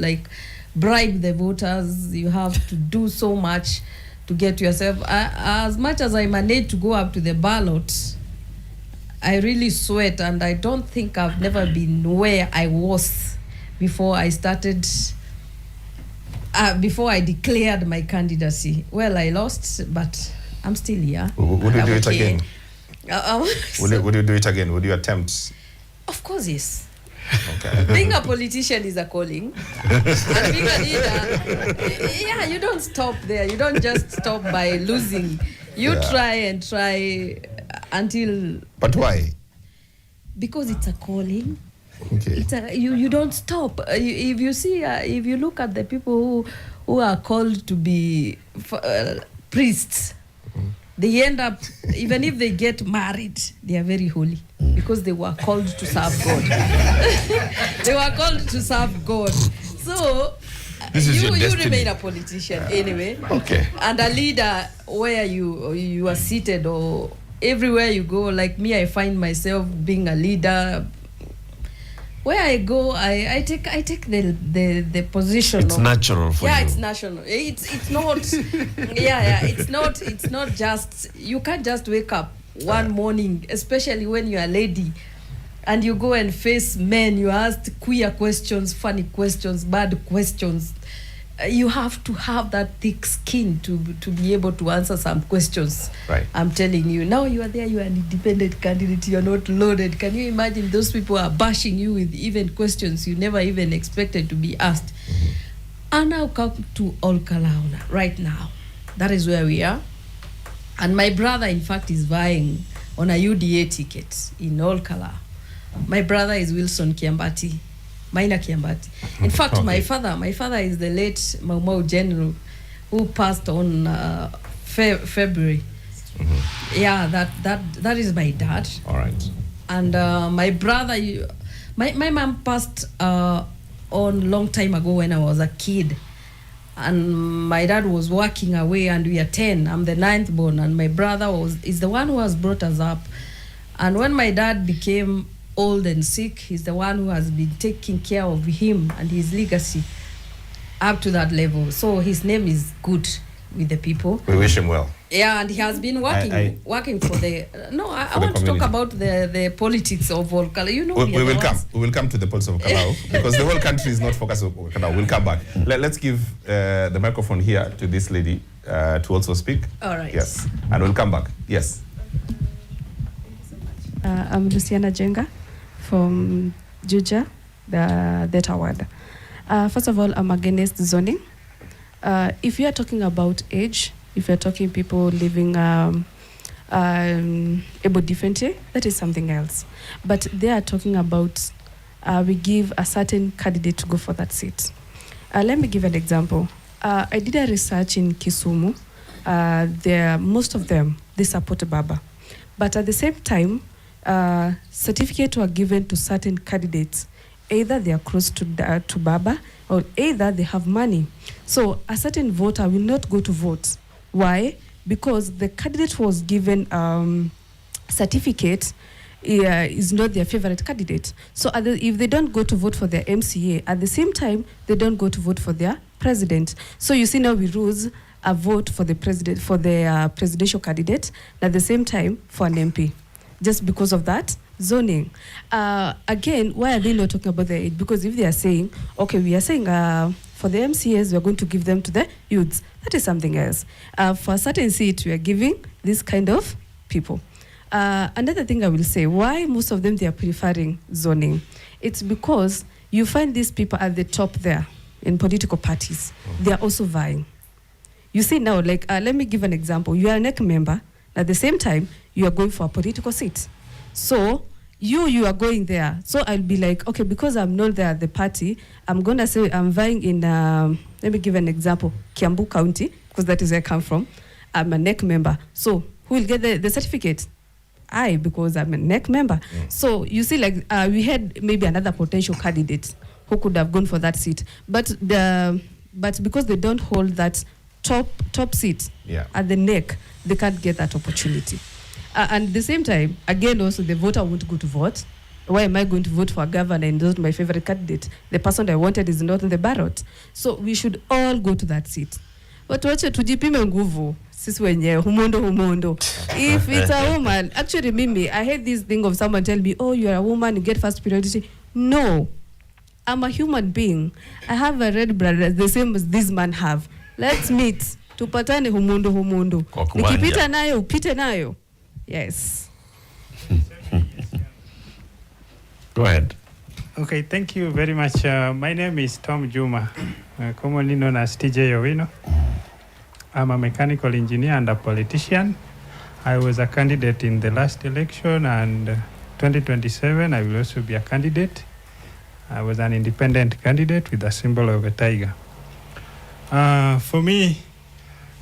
bribe the voters, you have to do so much to get yourself. As much as I managed to go up to the ballot, I really sweat, and I don't think I've never been where I was before I started, before I declared my candidacy. Well, I lost, but I'm still here. Would you do it again? Would you do it again? Would you attempt? Of course, yes. Okay. Being a politician is a calling. And being a leader, yeah, you don't stop there. You don't just stop by losing. You try and try until... But why? Because it's a calling. Okay. You don't stop. If you see, if you look at the people who are called to be priests, they end up, even if they get married, they are very holy because they were called to serve God. They were called to serve God. So you remain a politician anyway. Okay. And a leader where you are seated or everywhere you go. Like me, I find myself being a leader. Where I go, I take the position. It's natural for you. Yeah, it's national. It's not. It's not just. You can't just wake up one morning, especially when you're a lady, and you go and face men. You ask queer questions, funny questions, bad questions. You have to have that thick skin to be able to answer some questions. Right. I'm telling you. Now you are there, you are an independent candidate, you're not loaded. Can you imagine those people are bashing you with even questions you never even expected to be asked? And now come to Olkalauna right now. That is where we are. And my brother, in fact, is vying on a UDA ticket in Olkala. My brother is Wilson Kiambati. Maina Kiambati. In fact, my father is the late Mau Mau General who passed on February. Yeah, that is my dad. All right. And my brother, my mom passed on long time ago when I was a kid. And my dad was working away, and we are 10. I'm the 9th born, and my brother is the one who has brought us up. And when my dad became old and sick, he's the one who has been taking care of him and his legacy up to that level. So his name is good with the people. We wish him well. Yeah, and he has been working for the. I want to talk about the politics of Olkala. You know, we will come to the politics of Kalau because the whole country is not focused on Kalau. We'll come back. Let's give the microphone here to this lady to also speak. All right. Yes, and we'll come back. Yes. I'm Luciana Jenga from Juja, the Theta Ward. First of all, I'm against zoning. If you are talking about age, if you're talking people living able differently, that is something else. But they are talking about we give a certain candidate to go for that seat. Let me give an example. I did a research in Kisumu. Most of them, they support Baba. But at the same time, certificates were given to certain candidates. Either they are close to Baba or either they have money. So a certain voter will not go to vote. Why? Because the candidate was given certificate is not their favorite candidate. So if they don't go to vote for their MCA, at the same time, they don't go to vote for their president. So you see now we lose a vote for the president, for the presidential candidate, and at the same time for an MP. Just because of that zoning. Again, why are they not talking about the age? Because if they are saying, okay, we are saying for the MCAs, we are going to give them to the youths, that is something else. For a certain seat, we are giving this kind of people. Another thing I will say, why most of them, they are preferring zoning. It's because you find these people at the top there in political parties. They are also vying. You see now, like, let me give an example. You are a NEC member. At the same time, you are going for a political seat. So you are going there. So I'll be like, okay, because I'm not there at the party, I'm going to say I'm vying in, let me give an example, Kiambu County, because that is where I come from. I'm a NEC member. So who will get the certificate? I, because I'm a NEC member. So you see, like, we had maybe another potential candidate who could have gone for that seat. But because they don't hold that top seat at the NEC, they can't get that opportunity. And at the same time, again, also the voter won't go to vote. Why am I going to vote for a governor and not my favorite candidate? The person I wanted is not in the ballot. So we should all go to that seat. But wache tujipime nguvu sisi wenyewe humondo. If it's a woman, actually, Mimi, I hate this thing of someone tell me, oh, you're a woman, you get first priority. No, I'm a human being. I have a red blood the same as this man have. Let's meet. Tupatane humundu. Nikipita nayo, upite nayo. Yes. Go ahead. Okay, thank you very much. My name is Tom Juma, commonly known as TJ Owino. I'm a mechanical engineer and a politician. I was a candidate in the last election, and 2027 I will also be a candidate. I was an independent candidate with a symbol of a tiger. For me,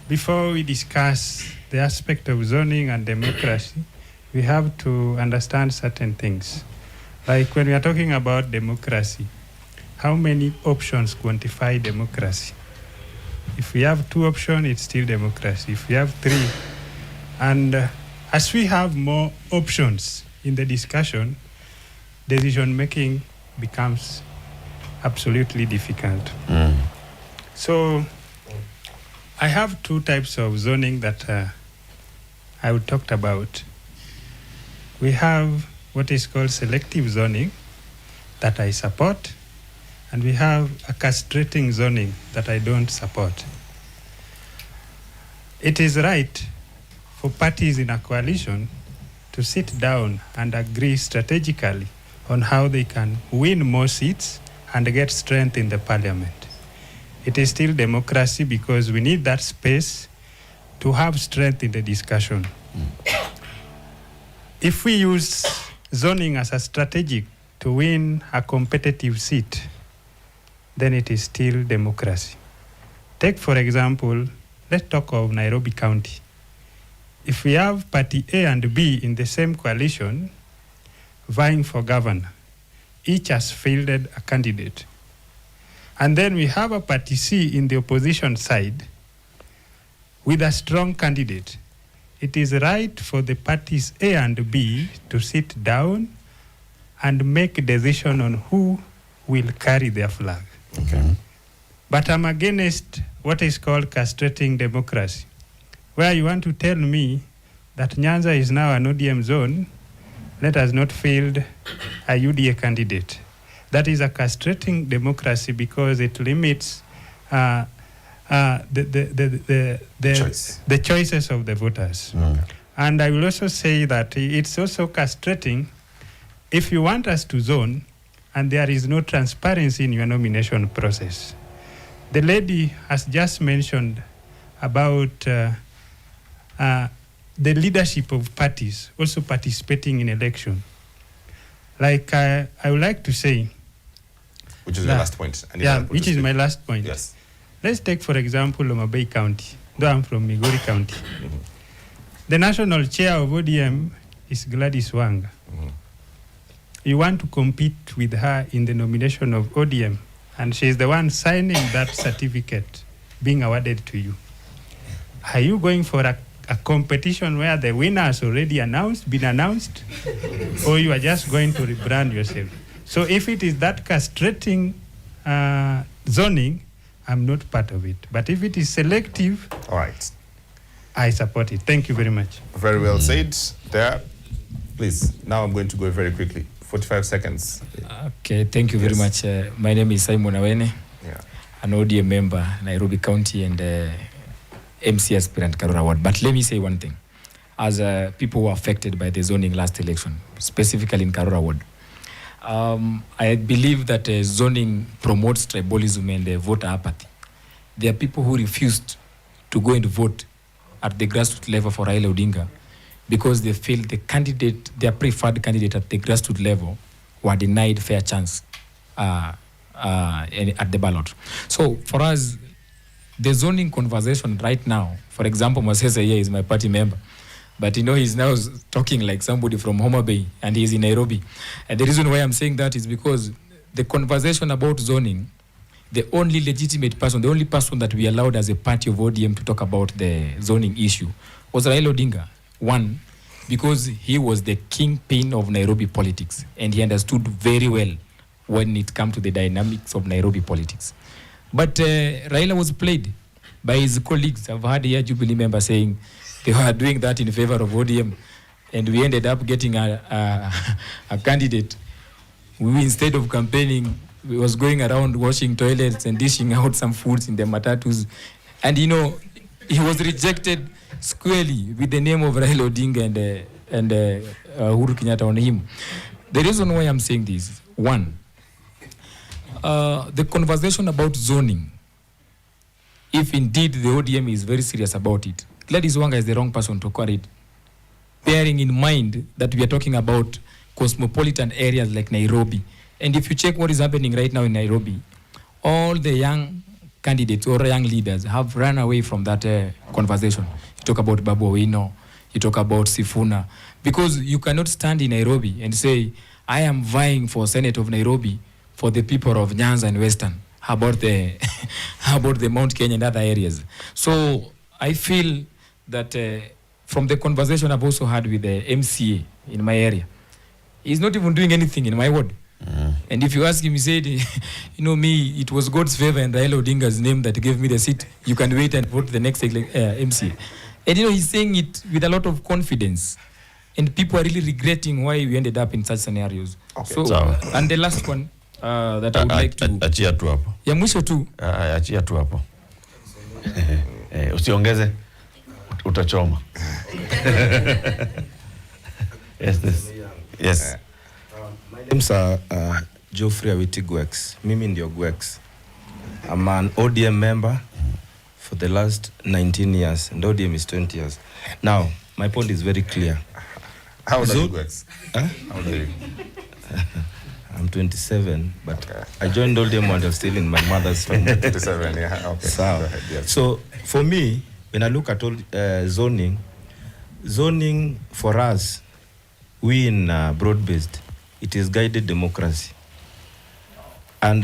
before we discuss the aspect of zoning and democracy, we have to understand certain things. Like when we are talking about democracy, how many options quantify democracy? If we have 2 options, it's still democracy. If we have 3, and as we have more options in the discussion, decision making becomes absolutely difficult. So I have 2 types of zoning that I would talk about. We have what is called selective zoning that I support, and we have a castrating zoning that I don't support. It is right for parties in a coalition to sit down and agree strategically on how they can win more seats and get strength in the parliament. It is still democracy because we need that space to have strength in the discussion. If we use zoning as a strategy to win a competitive seat, then it is still democracy. Take, for example, let's talk of Nairobi County. If we have party A and B in the same coalition vying for governor, each has fielded a candidate. And then we have a party C in the opposition side with a strong candidate. It is right for the parties A and B to sit down and make a decision on who will carry their flag. Okay. But I'm against what is called castrating democracy, where you want to tell me that Nyanza is now an ODM zone, let us not field a UDA candidate. That is a castrating democracy because it limits the choices of the voters. And I will also say that it's also castrating if you want us to zone and there is no transparency in your nomination process. The lady has just mentioned about the leadership of parties also participating in election. Like I would like to say, which is your last point. Which is my last point. Yes. Let's take, for example, Homa Bay County, though I'm from Migori County. The national chair of ODM is Gladys Wanga. You want to compete with her in the nomination of ODM, and she's the one signing that certificate being awarded to you. Are you going for a competition where the winner has already been announced, or you are just going to rebrand yourself? So if it is that castrating zoning, I'm not part of it. But if it is selective, all right, I support it. Thank you very much. Very well said there. Please, now I'm going to go very quickly. 45 seconds. Okay, thank you very much. My name is Simon Awene, an ODM member, Nairobi County, and MC aspirant Karura Ward. But let me say one thing. As people who were affected by the zoning last election, specifically in Karura Ward, I believe that zoning promotes tribalism and voter apathy. There are people who refused to go and vote at the grassroots level for Raila Odinga because they feel their preferred candidate at the grassroots level were denied fair chance at the ballot. So for us, the zoning conversation right now, for example, Masese here is my party member, but he's now talking like somebody from Homa Bay and he's in Nairobi. And the reason why I'm saying that is because the conversation about zoning, the only legitimate person, the only person that we allowed as a party of ODM to talk about the zoning issue was Raila Odinga. One, because he was the kingpin of Nairobi politics and he understood very well when it comes to the dynamics of Nairobi politics. But Raila was played by his colleagues. I've heard here Jubilee members saying they were doing that in favor of ODM, and we ended up getting a candidate who, instead of campaigning, was going around washing toilets and dishing out some foods in the matatus. And he was rejected squarely with the name of Raila Odinga and Uhuru Kenyatta on him. The reason why I'm saying this, one, the conversation about zoning, if indeed the ODM is very serious about it, Gladys Wanga is the wrong person to carry it, bearing in mind that we are talking about cosmopolitan areas like Nairobi. And if you check what is happening right now in Nairobi, all the young candidates or young leaders have run away from that conversation. You talk about Babu Owino, you talk about Sifuna, because you cannot stand in Nairobi and say, I am vying for Senate of Nairobi for the people of Nyanza and Western. How about the Mount Kenya and other areas? So I feel that from the conversation I've also had with the MCA in my area, he's not even doing anything in my ward. And if you ask him, he said, me, it was God's favor and Raila Odinga's name that gave me the seat. You can wait and vote the next MCA. And he's saying it with a lot of confidence. And people are really regretting why we ended up in such scenarios. Okay. So, and the last one that I would like to... Achia tu hapo. Ya mwisho tu. Achia tu hapo. Usiongeze, utachoma. Yes. My name's Geoffrey Awiti Gwex. Mimi ndio Gwex. I'm an ODM member for the last 19 years, and ODM is 20 years. Now, my point is very clear. How old are you, Gwex? How old are you? I'm 27, but okay. I joined ODM when I was still in my mother's family. 27, yeah, okay. So, go ahead, yes. So, for me, when I look at zoning for us, we in broad-based, it is guided democracy. And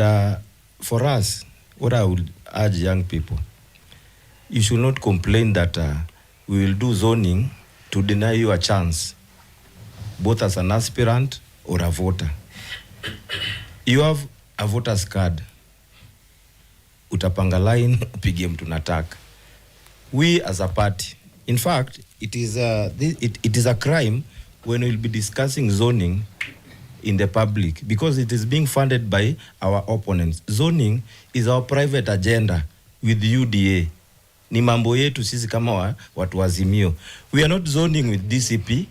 for us, what I would urge young people, you should not complain that we will do zoning to deny you a chance, both as an aspirant or a voter. You have a voter's card. Utapanga line, upige mtu nataka. We as a party, in fact, it is a crime when we'll be discussing zoning in the public because it is being funded by our opponents. Zoning is our private agenda with UDA. Ni mambo yetu sisi kama watu wazimio. We are not zoning with DCP.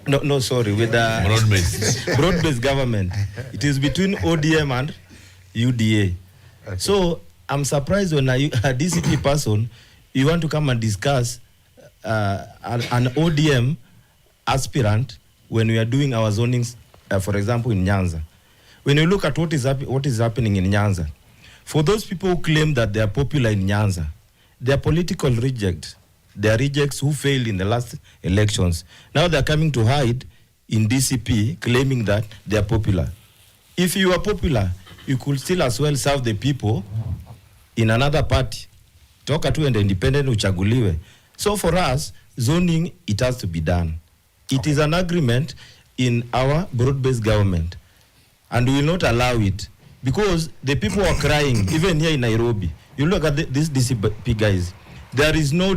No, sorry, with the broad-based government. It is between ODM and UDA. Okay. So I'm surprised when a DCP person, you want to come and discuss an ODM aspirant when we are doing our zonings, for example, in Nyanza. When you look at what is happening in Nyanza, for those people who claim that they are popular in Nyanza, they are political rejects. They are rejects who failed in the last elections. Now they are coming to hide in DCP, claiming that they are popular. If you are popular, you could still as well serve the people in another party. Toka tu and independent uchaguliwe. So for us, zoning, it has to be done. It is an agreement in our broad-based government. And we will not allow it. Because the people are crying, even here in Nairobi. You look at these DCP guys. There is no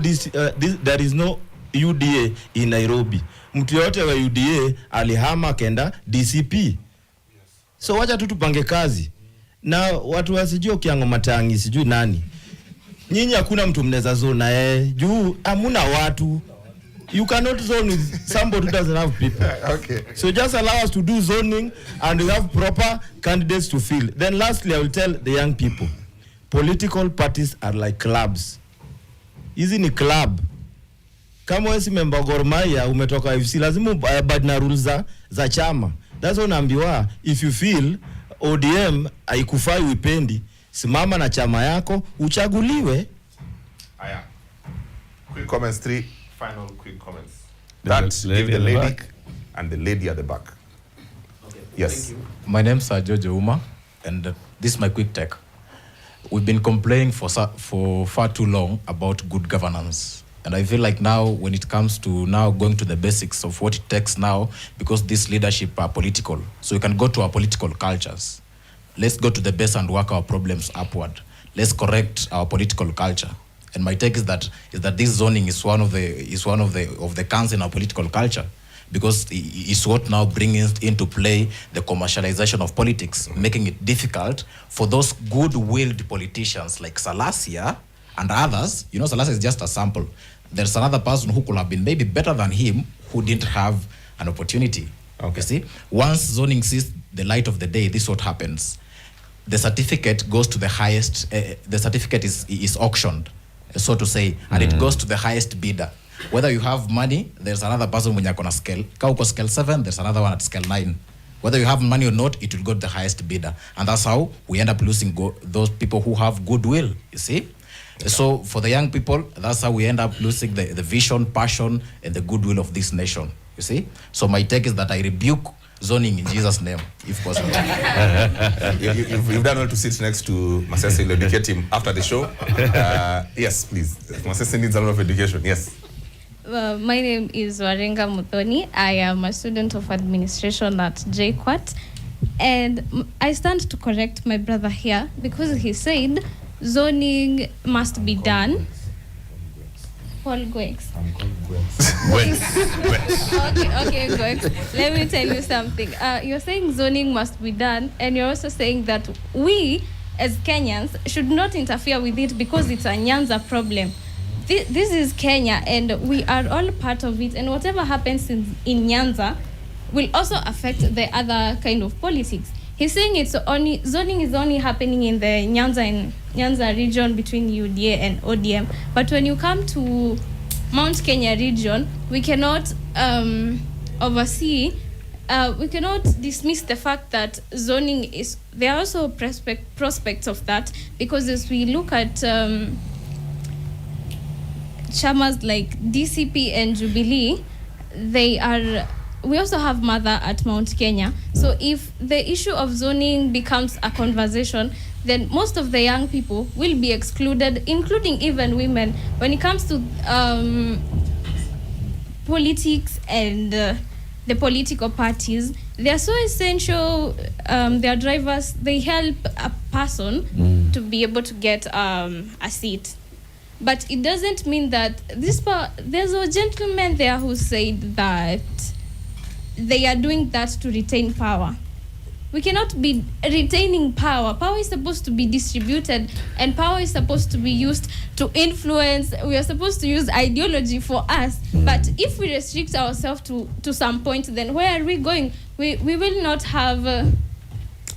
UDA in Nairobi. Mtu yote wa UDA alihama kenda DCP. So wacha tu tupange kazi. Na watu wasijue Kiango Matangi, sijui nani. Nyinyi hakuna mtu mnaweza zona juu hamuna watu. You cannot zone with somebody who doesn't have people. Okay. So just allow us to do zoning and we have proper candidates to fill. Then lastly, I will tell the young people, political parties are like clubs. Hizi ni club. Kama wewe si member Gor Mahia umetoka FC lazima abide na rules za chama. That's what naambiwa. If you feel ODM haikufai uipendi, simama na chama yako uchaguliwe. Aya. Quick comments, 3 final quick comments. That give the lady and the lady at the back. Okay. Yes. My name's Jojo Uma and this is my quick take. We've been complaining for far too long about good governance. And I feel like now when it comes to now going to the basics of what it takes now, because this leadership are political, so we can go to our political cultures. Let's go to the base and work our problems upward. Let's correct our political culture. And my take is that this zoning is one of the cons in our political culture, because it's what now brings into play the commercialization of politics, making it difficult for those good-willed politicians like Salasia and others. You know, Salasia is just a sample. There's another person who could have been maybe better than him who didn't have an opportunity. Okay. You see, once zoning sees the light of the day, this is what happens. The certificate goes to the highest, the certificate is auctioned, so to say, and it goes to the highest bidder. Whether you have money, there's another person when you're on a scale. Kauko scale 7, there's another one at scale 9. Whether you have money or not, it will go to the highest bidder. And that's how we end up losing those people who have goodwill, you see? So for the young people, that's how we end up losing the vision, passion, and the goodwill of this nation, you see? So my take is that I rebuke zoning in Jesus' name, if possible. You've done well to sit next to Masese. You'll educate him after the show. Yes, please. Masese needs a lot of education. Yes. My name is Warenga Muthoni. I am a student of administration at JQuat. And I stand to correct my brother here because he said zoning must be done. Paul Gwex. Okay, Gwex. Let me tell you something. You're saying zoning must be done, and you're also saying that we, as Kenyans, should not interfere with it because it's a Nyanza problem. This is Kenya, and we are all part of it, and whatever happens in Nyanza will also affect the other kind of politics. He's saying zoning is only happening in the Nyanza region between UDA and ODM, but when you come to Mount Kenya region, we cannot oversee. We cannot dismiss the fact that zoning is. There are also prospects of that, because as we look at chamas like DCP and Jubilee, we also have Mother at Mount Kenya. So if the issue of zoning becomes a conversation, then most of the young people will be excluded, including even women. When it comes to politics and the political parties, they are so essential. Their drivers, they help a person to be able to get a seat. But it doesn't mean that there's a gentleman there who said that they are doing that to retain power. We cannot be retaining power. Power is supposed to be distributed, and power is supposed to be used to influence. We are supposed to use ideology for us. But if we restrict ourselves to some point, then where are we going? We will not have.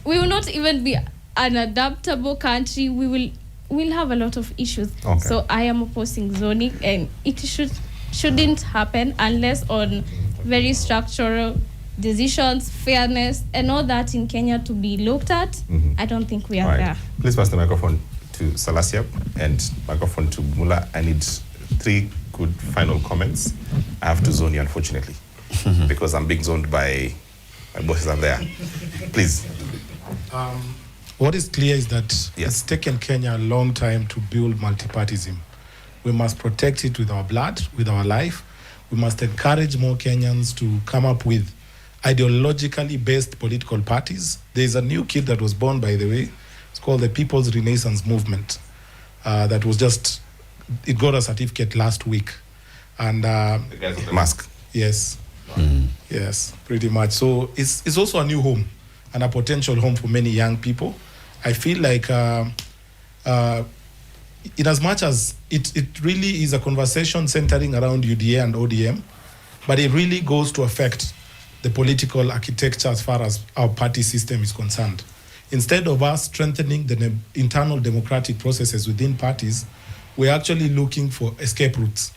We will not even be an adaptable country. We'll have a lot of issues. Okay. So I am opposing zoning, and it shouldn't happen unless on very structural decisions, fairness, and all that in Kenya to be looked at. I don't think we are there. Please pass the microphone to Salasia and microphone to Mula. I need 3 good final comments. I have to zone you, unfortunately, because I'm being zoned by my bosses are there. Please. What is clear is that it's taken Kenya a long time to build multipartyism. We must protect it with our blood, with our life. We must encourage more Kenyans to come up with ideologically based political parties. There's a new kid that was born, by the way. It's called the People's Renaissance Movement. That was it got a certificate last week. And the guys with the mask. Yes. Yes, pretty much. So it's also a new home and a potential home for many young people. I feel like in as much as it really is a conversation centering around UDA and ODM, but it really goes to affect the political architecture as far as our party system is concerned. Instead of us strengthening the internal democratic processes within parties, we're actually looking for escape routes,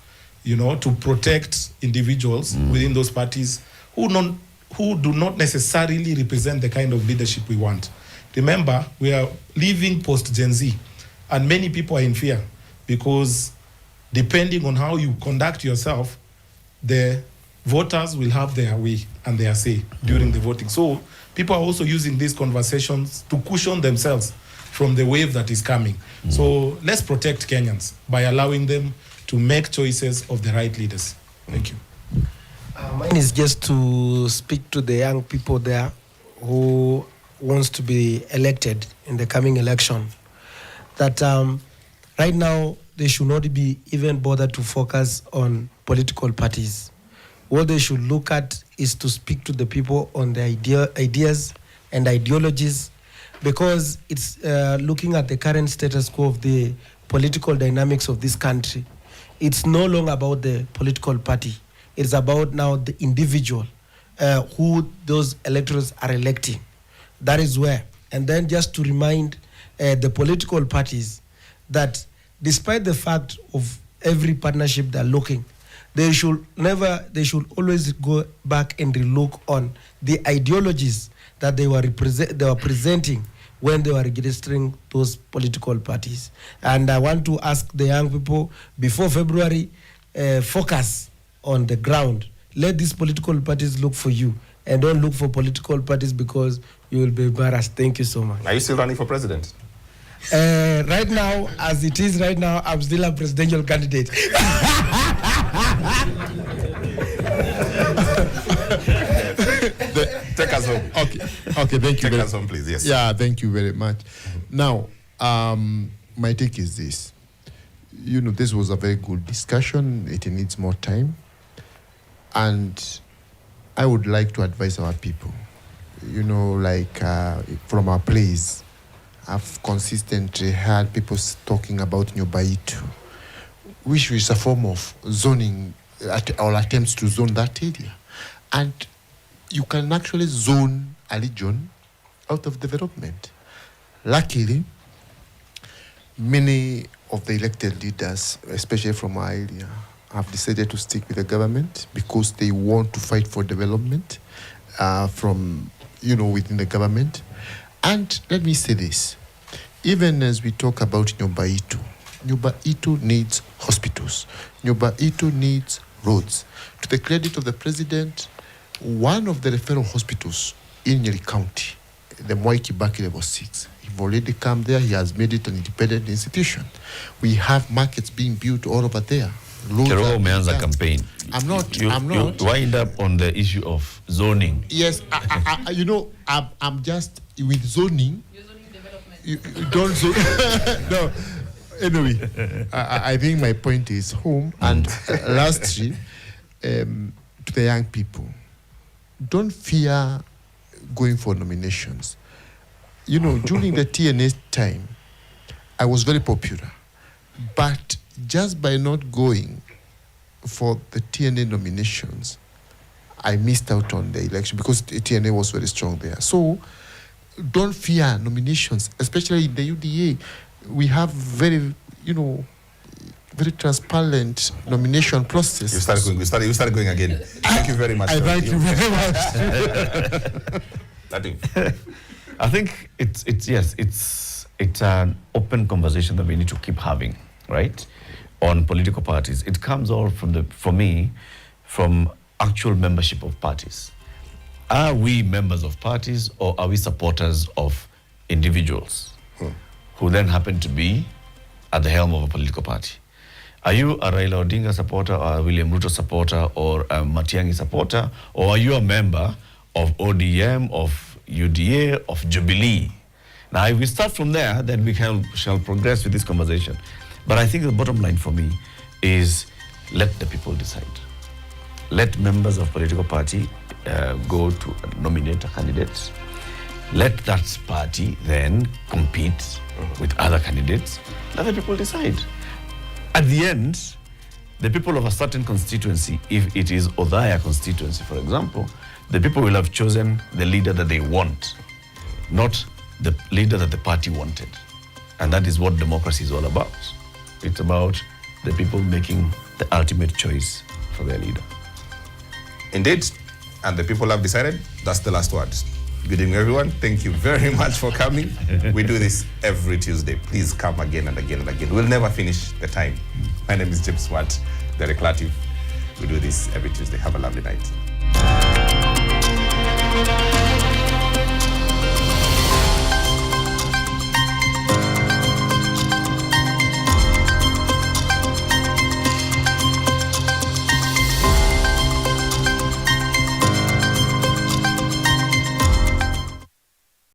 to protect individuals within those parties who do not necessarily represent the kind of leadership we want. Remember, we are living post-Gen Z, and many people are in fear because depending on how you conduct yourself, the voters will have their way and their say during the voting. So people are also using these conversations to cushion themselves from the wave that is coming. So let's protect Kenyans by allowing them to make choices of the right leaders. Thank you. Mine is just to speak to the young people there who wants to be elected in the coming election. That right now they should not be even bothered to focus on political parties. What they should look at is to speak to the people on their ideas and ideologies, because it's looking at the current status quo of the political dynamics of this country. It's no longer about the political party. It's about now the individual who those electors are electing. That is where. And then just to remind the political parties that despite the fact of every partnership they're looking, they should always go back and relook on the ideologies that they were presenting when they were registering those political parties. And I want to ask the young people, before February, focus on the ground. Let these political parties look for you, and don't look for political parties because you will be embarrassed. Thank you so much. Are you still running for president? Right now, as it is right now, I'm still a presidential candidate. Take us home. Okay, thank you. Take us home, please. Yes. Yeah, thank you very much. Now, my take is this. You know, this was a very good discussion. It needs more time. And I would like to advise our people. You know, like from our place, I've consistently heard people talking about Nyobaitu, which is a form of zoning or attempts to zone that area. And you can actually zone a region out of development. Luckily, many of the elected leaders, especially from our area, have decided to stick with the government because they want to fight for development from, you know, within the government. And let me say this, even as we talk about Nyobaitu, Nyobaitu needs hospitals. Nyobaitu needs roads. To the credit of the president, one of the referral hospitals in Nyeri County, the Mwai Kibaki level 6, he's already come there, he has made it an independent institution. We have markets being built all over there. Kerogo umeanza campaign. I'm not. You wind up on the issue of zoning. Yes, you know, I'm just with zoning. You're zoning development. You don't zone. No. Anyway, I think my point is home. And lastly, to the young people, don't fear going for nominations. You know, during the TNA time, I was very popular, but just by not going for the TNA nominations, I missed out on the election because the TNA was very strong there. So don't fear nominations, especially in the UDA. We have very, you know, very transparent nomination process. You started going again. Thank you very much. Thank you very much. I think it's an open conversation that we need to keep having, right? On political parties. It comes all for me, from actual membership of parties. Are we members of parties, or are we supporters of individuals who then happen to be at the helm of a political party? Are you a Raila Odinga supporter, or a William Ruto supporter, or a Matiang'i supporter, or are you a member of ODM, of UDA, of Jubilee? Now, if we start from there, then we shall progress with this conversation. But I think the bottom line for me is let the people decide. Let members of political party go to nominate a candidate. Let that party then compete with other candidates. Let the people decide. At the end, the people of a certain constituency, if it is Othaya constituency, for example, the people will have chosen the leader that they want, not the leader that the party wanted. And that is what democracy is all about. It's about the people making the ultimate choice for their leader. Indeed, and the people have decided. That's the last word. Good evening, everyone. Thank you very much for coming. We do this every Tuesday. Please come again and again and again. We'll never finish the time. My name is James Watt, the Reclative. We do this every Tuesday. Have a lovely night.